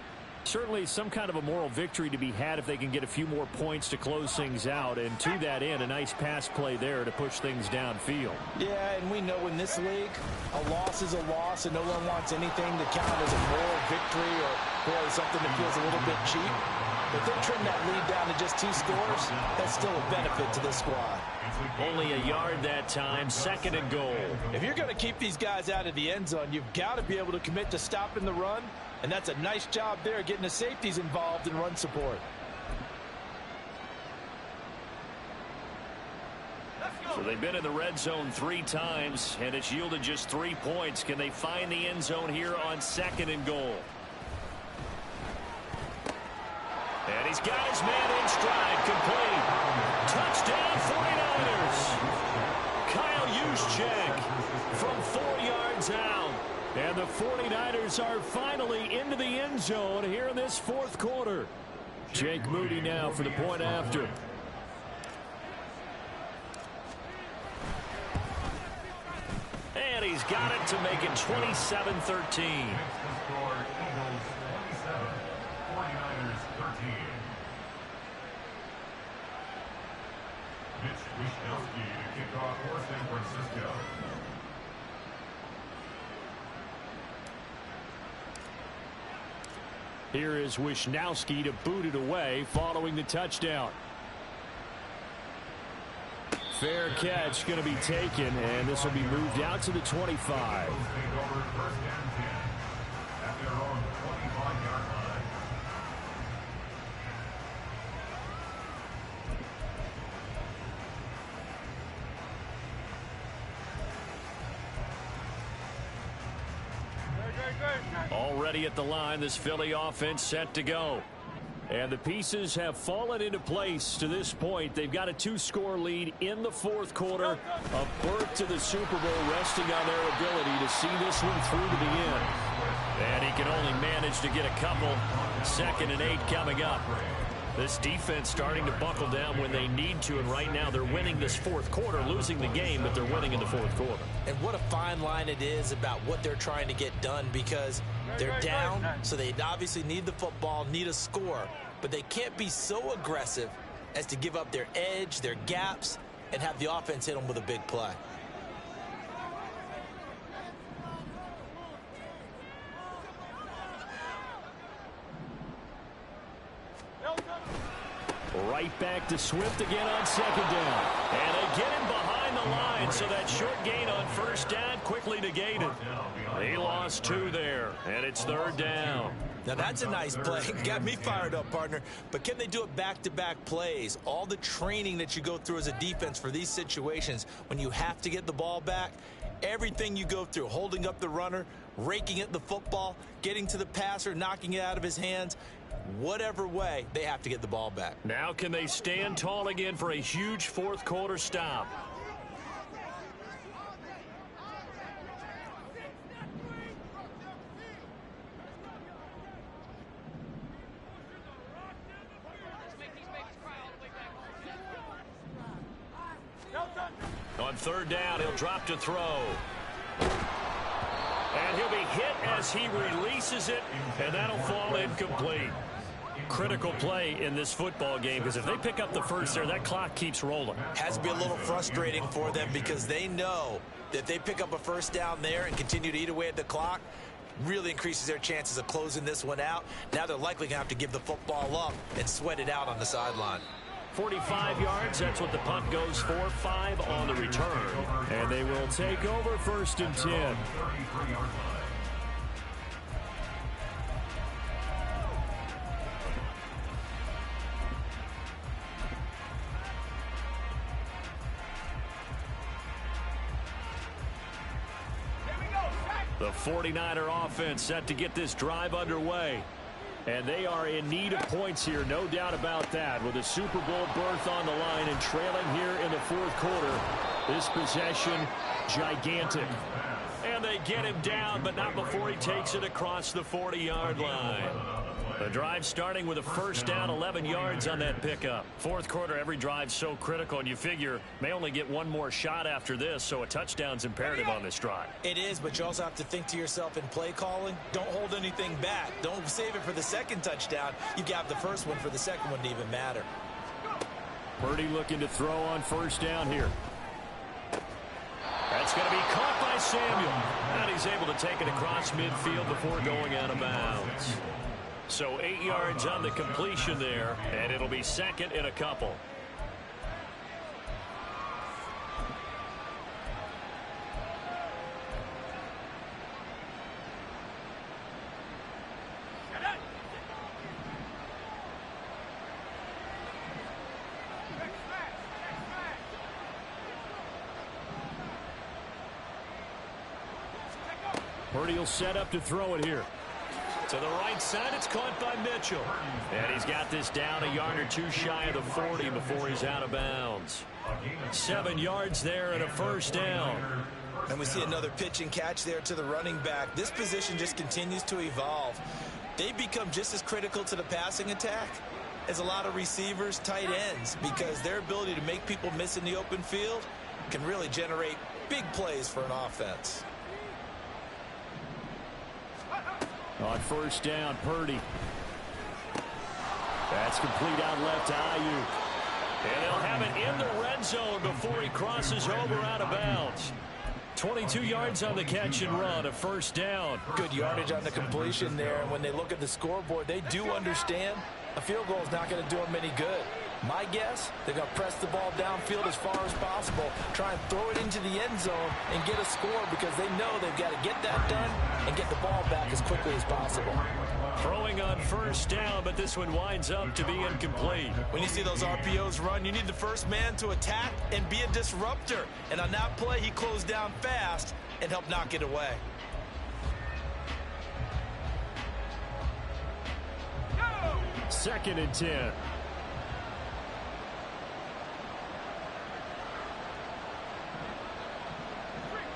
certainly some kind of a moral victory to be had if they can get a few more points to close things out. And to that end, a nice pass play there to push things downfield. Yeah, and we know in this league, a loss is a loss, and no one wants anything to count as a moral victory or really something that feels a little bit cheap. If they trim that lead down to just 2 scores, that's still a benefit to this squad. Only a yard that time, 2nd and goal. If you're going to keep these guys out of the end zone, you've got to be able to commit to stopping the run. And that's a nice job there, getting the safeties involved in run support. Well, they've been in the red zone 3 times, and it's yielded just 3 points. Can they find the end zone here on 2nd and goal? And he's got his man in stride, complete. Touchdown, 49ers. Kyle Juszczyk from 4 yards out. And the 49ers are finally into the end zone here in this 4th quarter. Jake Moody now for the point after. And he's got it to make it 27-13. Here is Wisnowski to boot it away following the touchdown. Fair catch going to be taken, and this will be moved out to the 25. Already at the line, this Philly offense set to go. And the pieces have fallen into place to this point. They've got a 2-score lead in the 4th quarter. A berth to the Super Bowl resting on their ability to see this one through to the end. And he can only manage to get a couple. 2nd and 8 coming up. This defense starting to buckle down when they need to, and right now they're winning this 4th quarter, losing the game, but they're winning in the 4th quarter. And what a fine line it is about what they're trying to get done, because they're down, so they obviously need the football, need a score, but they can't be so aggressive as to give up their edge, their gaps, and have the offense hit them with a big play. Right back to Swift again on 2nd down. And they get him behind the line, so that short gain on 1st down quickly negated. He lost 2 there, and it's 3rd down. Now that's a nice play. Got me fired up, partner. But can they do it back-to-back plays? All the training that you go through as a defense for these situations, when you have to get the ball back, everything you go through, holding up the runner, raking at the football, getting to the passer, knocking it out of his hands, whatever way, they have to get the ball back. Now can they stand tall again for a huge 4th quarter stop? On 3rd down, he'll drop to throw. And he'll be hit as he releases it, and that'll fall incomplete. Critical play in this football game, because if they pick up the first there, that clock keeps rolling. Has to be a little frustrating for them, because they know that if they pick up a 1st down there and continue to eat away at the clock, really increases their chances of closing this one out. Now they're likely going to have to give the football up and sweat it out on the sideline. 45 yards, that's what the punt goes for. 5 on the return. And they will take over 1st and 10. The 49er offense set to get this drive underway. And they are in need of points here, no doubt about that. With a Super Bowl berth on the line and trailing here in the 4th quarter. This possession, gigantic. And they get him down, but not before he takes it across the 40-yard line. The drive starting with a 1st down, 11 yards on that pickup. 4th quarter, every drive so critical, and you figure may only get one more shot after this, so a touchdown's imperative on this drive. It is, but you also have to think to yourself in play calling, don't hold anything back. Don't save it for the 2nd touchdown. You got the 1st one for the 2nd one to even matter. Purdy looking to throw on 1st down here. That's going to be caught by Samuel. And he's able to take it across midfield before going out of bounds. So 8 yards on the completion there, and it'll be 2nd and a couple. Purdy will set up to throw it here. To the right side, it's caught by Mitchell. And he's got this down a yard or two shy of the 40 before he's out of bounds. 7 yards there and a first down. And we see another pitch and catch there to the running back. This position just continues to evolve. They become just as critical to the passing attack as a lot of receivers, tight ends, because their ability to make people miss in the open field can really generate big plays for an offense. On first down, Purdy. That's complete out left to Ayuk. And they'll have it in the red zone before he crosses over out of bounds. 22 yards on the catch and run, a first down. Good yardage on the completion there. And when they look at the scoreboard, they do understand a field goal is not going to do them any good. My guess, they're going to press the ball downfield as far as possible, try and throw it into the end zone and get a score because they know they've got to get that done and get the ball back as quickly as possible. Throwing on first down, but this one winds up to be incomplete. When you see those RPOs run, you need the first man to attack and be a disruptor. And on that play, he closed down fast and helped knock it away. Second and 10.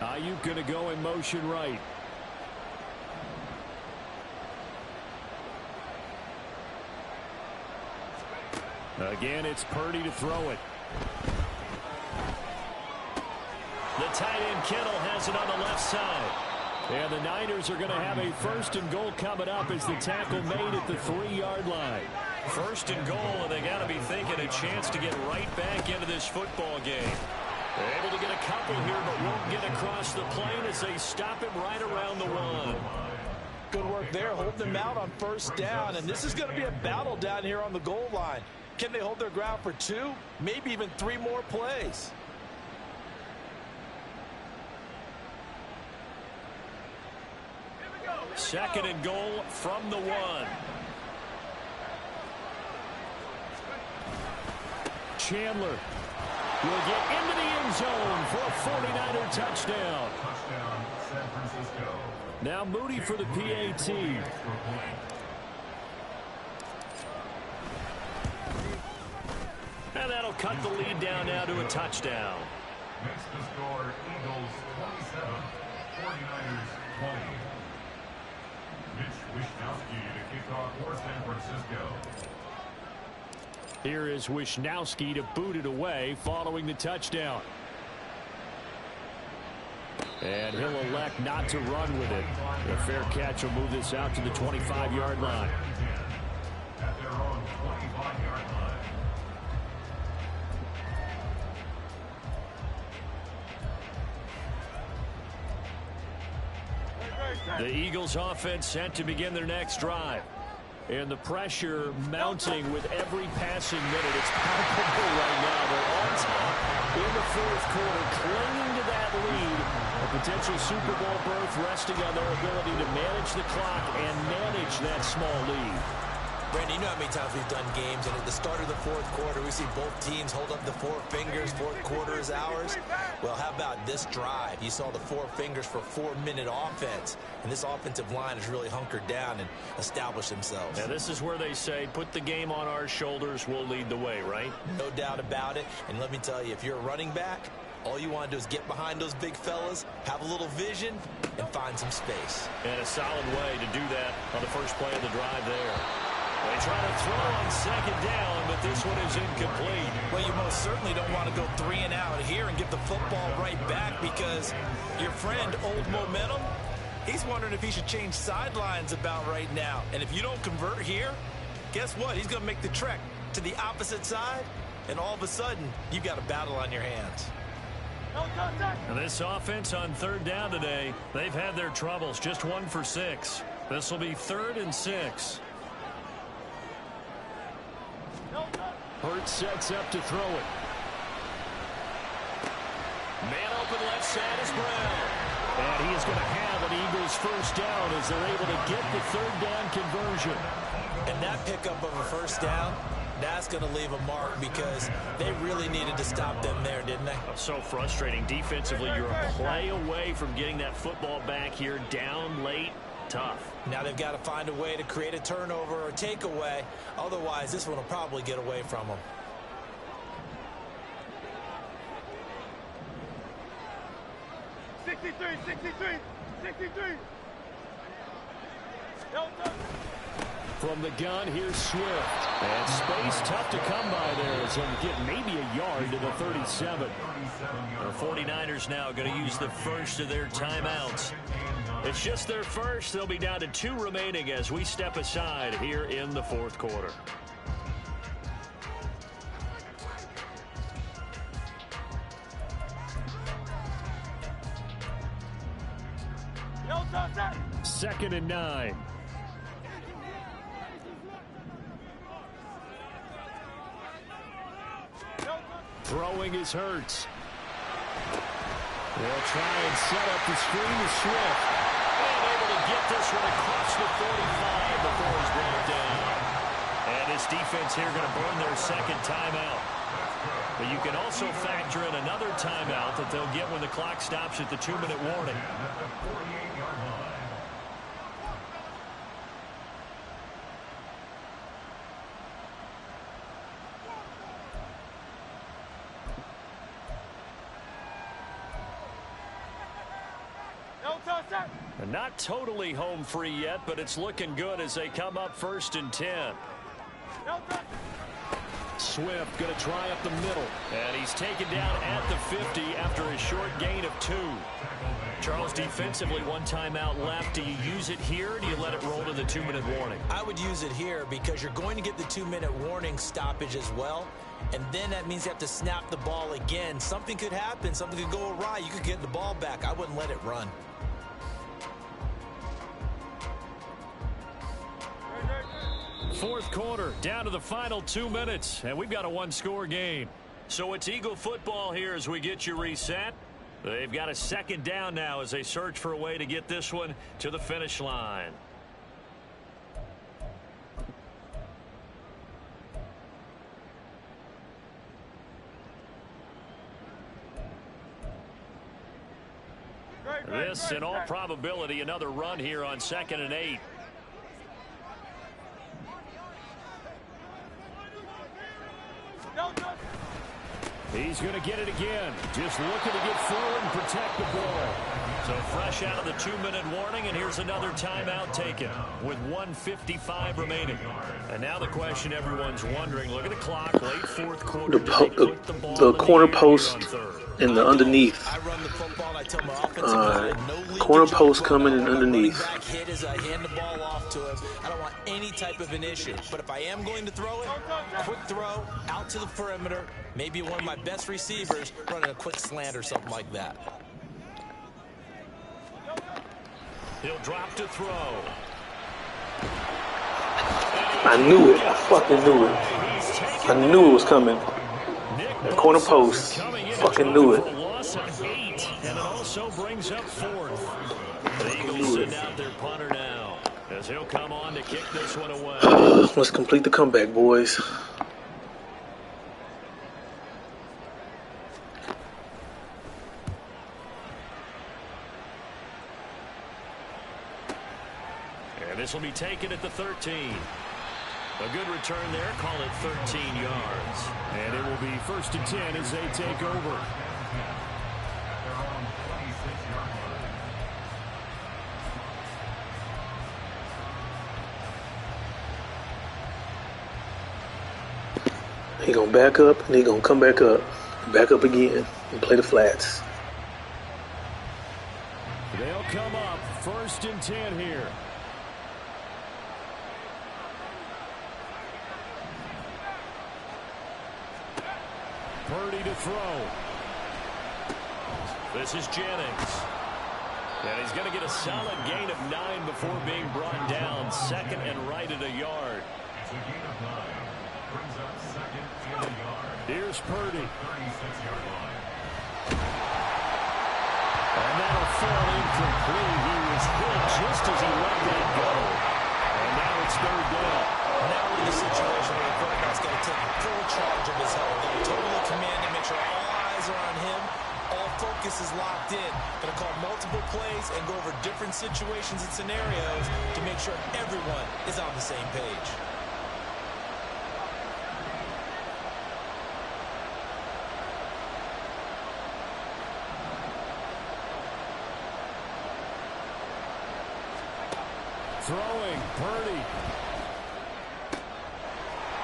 Ayuk going to go in motion right. Again, it's Purdy to throw it. The tight end Kittle has it on the left side. And the Niners are going to have a first and goal coming up as the tackle made at the 3-yard line. First and goal, and they got to be thinking a chance to get right back into this football game. They're able to get a couple here, but won't get across the plane as they stop him right around the 1. Good work there, holding them out on first down, and this is going to be a battle down here on the goal line. Can they hold their ground for 2, maybe even 3 more plays? Second and goal from the 1. Chandler will get into the end zone for a 49er touchdown. Touchdown, San Francisco. Now Moody for the PAT. And that'll cut the lead down now to a touchdown. Makes the score Eagles 27, 49ers 20. Mitch Wishnowsky to kick off for San Francisco. Here is Wishnowsky to boot it away following the touchdown. And he'll elect not to run with it. A fair catch will move this out to the 25-yard line. At their own 25-yard line. The Eagles offense set to begin their next drive. And the pressure mounting with every passing minute. It's palpable right now. They're on top in the fourth quarter, clinging to that lead. A potential Super Bowl berth resting on their ability to manage the clock and manage that small lead. Brandon, you know how many times we've done games, and at the start of the fourth quarter, we see both teams hold up the 4 fingers, fourth quarter is ours. Well, how about this drive? You saw the 4 fingers for 4-minute offense, and this offensive line has really hunkered down and established themselves. Now, this is where they say, put the game on our shoulders, we'll lead the way, right? No doubt about it, and let me tell you, if you're a running back, all you want to do is get behind those big fellas, have a little vision, and find some space. And a solid way to do that on the first play of the drive there. They try to throw on second down, but this one is incomplete. Well, you most certainly don't want to go 3 and out here and get the football right back because your friend, Old Momentum, he's wondering if he should change sidelines about right now. And if you don't convert here, guess what? He's going to make the trek to the opposite side, and all of a sudden, you've got a battle on your hands. And this offense on third down today, they've had their troubles. Just 1 for 6. This will be 3rd and 6. Hurts sets up to throw it. Man open left side is Brown. And he is going to have an Eagles first down as they're able to get the 3rd down conversion. And that pickup of a first down That's going to leave a mark because they really needed to stop them there, didn't they? So frustrating. Defensively, you're a play away from getting that football back here, down late. Tough. Now they've got to find a way to create a turnover or takeaway. Otherwise, this one will probably get away from them. From the gun, here's Swift. And space tough to come by there as he'll get maybe a yard to the 37. The 49ers now going to use the first of their timeouts. It's just their first. They'll be down to 2 remaining as we step aside here in the fourth quarter. Second and 9. Throwing is Hurts. They'll try and set up the screen to Swift. And able to get this one across the 45 before he's brought down. And this defense here going to burn their second timeout. But you can also factor in another timeout that they'll get when the clock stops at the 2-minute warning. They're not totally home free yet, but it's looking good as they come up 1st and 10. Swift going to try up the middle. And he's taken down at the 50 after a short gain of 2. Charles, defensively, 1 timeout left. Do you use it here, or do you let it roll to the 2-minute warning? I would use it here because you're going to get the 2-minute warning stoppage as well. And then that means you have to snap the ball again. Something could happen. Something could go awry. You could get the ball back. I wouldn't let it run. Fourth quarter, down to the final 2 minutes, and we've got a 1-score game. So it's Eagle football here as we get you reset. They've got a second down now as they search for a way to get this one to the finish line. This, in all probability, another run here on 2nd and 8. He's going to get it again. Just looking to get forward and protect the ball. So fresh out of the 2-minute warning, and here's another timeout taken with 1:55 remaining. And now the question everyone's wondering, look at the clock, late fourth quarter. The corner post and the underneath. Corner post coming in underneath. Hit as I hand the ball off to him. I don't want any type of an issue. But if I am going to throw it, quick throw out to the perimeter. Maybe one of my best receivers running a quick slant or something like that. He'll drop to throw. I knew it. I fucking knew it. I knew it was coming. That corner post. Fucking knew it. And it also brings up 4th. The Eagles send out their punter now as he'll come on to kick this one away. Let's complete the comeback, boys. And this will be taken at the 13. A good return there. Call it 13 yards. And it will be 1st and 10 as they take over. He gonna back up and he gonna come back up again and play the flats. They'll come up 1st and 10 here. Purdy to throw. This is Jennings. And he's going to get a solid gain of 9 before being brought down. 2nd and right at a yard. It's a gain of 9. Brings up 2nd and a yard. Here's Purdy. 36-yard line. And that'll fall incomplete. He was hit just as he let that go. And now it's 3rd down. Now we're in a situation where the quarterback's got to take over different situations and scenarios to make sure everyone is on the same page. Throwing, Purdy.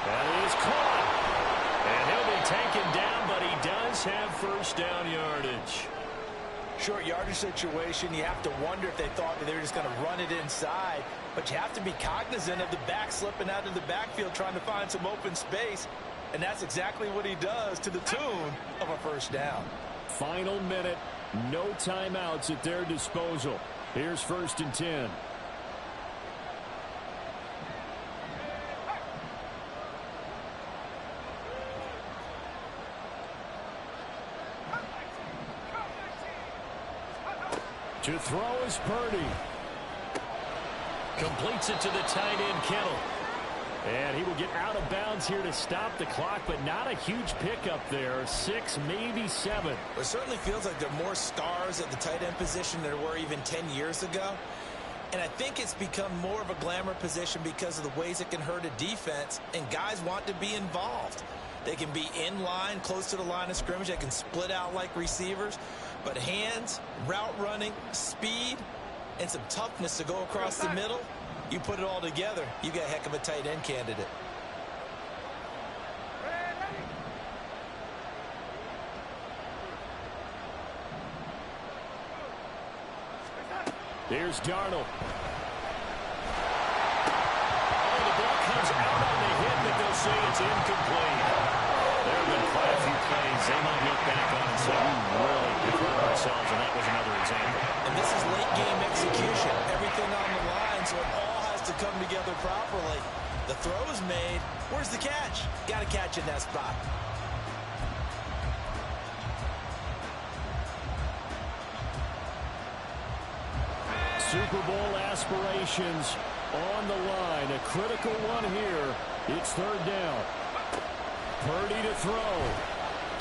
That is caught. And he'll be taken down, but he does have first down yardage. Short yardage situation, you have to wonder if they thought that they were just going to run it inside. But you have to be cognizant of the back slipping out of the backfield trying to find some open space. And that's exactly what he does to the tune of a first down. Final minute, no timeouts at their disposal. Here's 1st and 10. To throw is Purdy. Completes it to the tight end, Kittle. And he will get out of bounds here to stop the clock, but not a huge pickup there. 6, maybe 7. It certainly feels like there are more stars at the tight end position than there were even 10 years ago. And I think it's become more of a glamour position because of the ways it can hurt a defense, and guys want to be involved. They can be in line, close to the line of scrimmage. They can split out like receivers. But hands, route running, speed, and some toughness to go across the middle, you put it all together, you got a heck of a tight end candidate. Here's Darnold. Oh, the ball comes out on the hit, but they'll say it's incomplete. There have been quite a few plays they might look back on and say, we really hurt ourselves, and that was another example. And this is late game execution. Everything on the line, so it all has to come together properly. The throw is made. Where's the catch? Got to catch in that spot. Super Bowl aspirations on the line. A critical one here. It's 3rd down. Purdy to throw.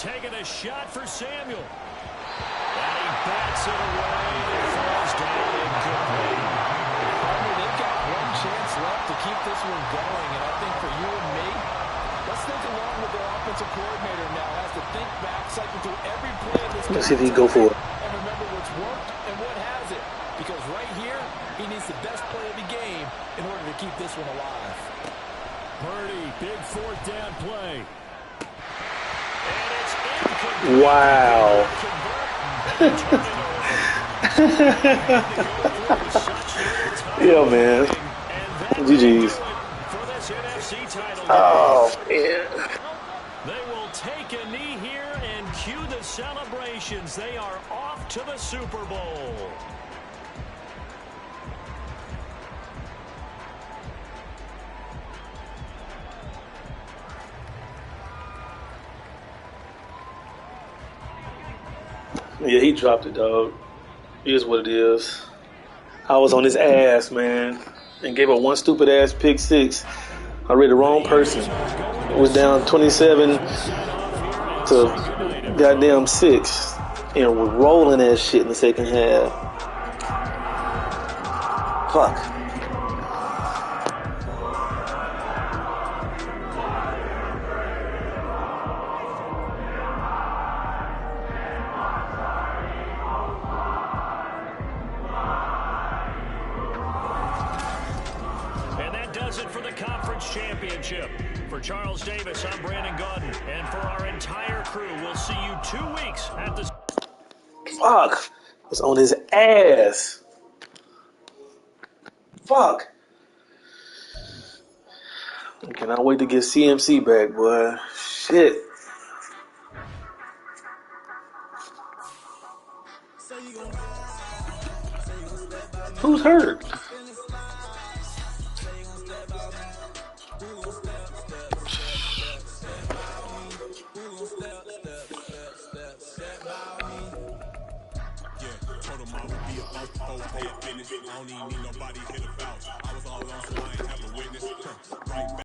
Taking a shot for Samuel. And he bats it away. It falls down incomplete. They've got one chance left to keep this one going, and I think for you and me, let's think along with their offensive coordinator now. Has to think back, cycle through every play of this game. Let's see if he can go for it. And remember what's worked and what hasn't. Because right here, he needs the best play of the game in order to keep this one alive. Purdy, big 4th down play. And it's incomplete. Wow. Yeah, man. GG's. Oh, man. They will take a knee here and cue the celebrations. They are off to the Super Bowl. Yeah, he dropped it, dog. It is what it is. I was on his ass, man, and gave up one stupid-ass pick 6. I read the wrong person. It was down 27 to goddamn 6. And we're rolling that shit in the second half. Fuck. For the conference championship. For Charles Davis, I'm Brandon Gaudin. And for our entire crew, we'll see you 2 weeks at the... Fuck. I was on his ass. Fuck. I cannot wait to get CMC back, boy. Shit. Who's hurt? I don't even need nobody hit a vouch. I was all alone, so I ain't have a witness. Right back.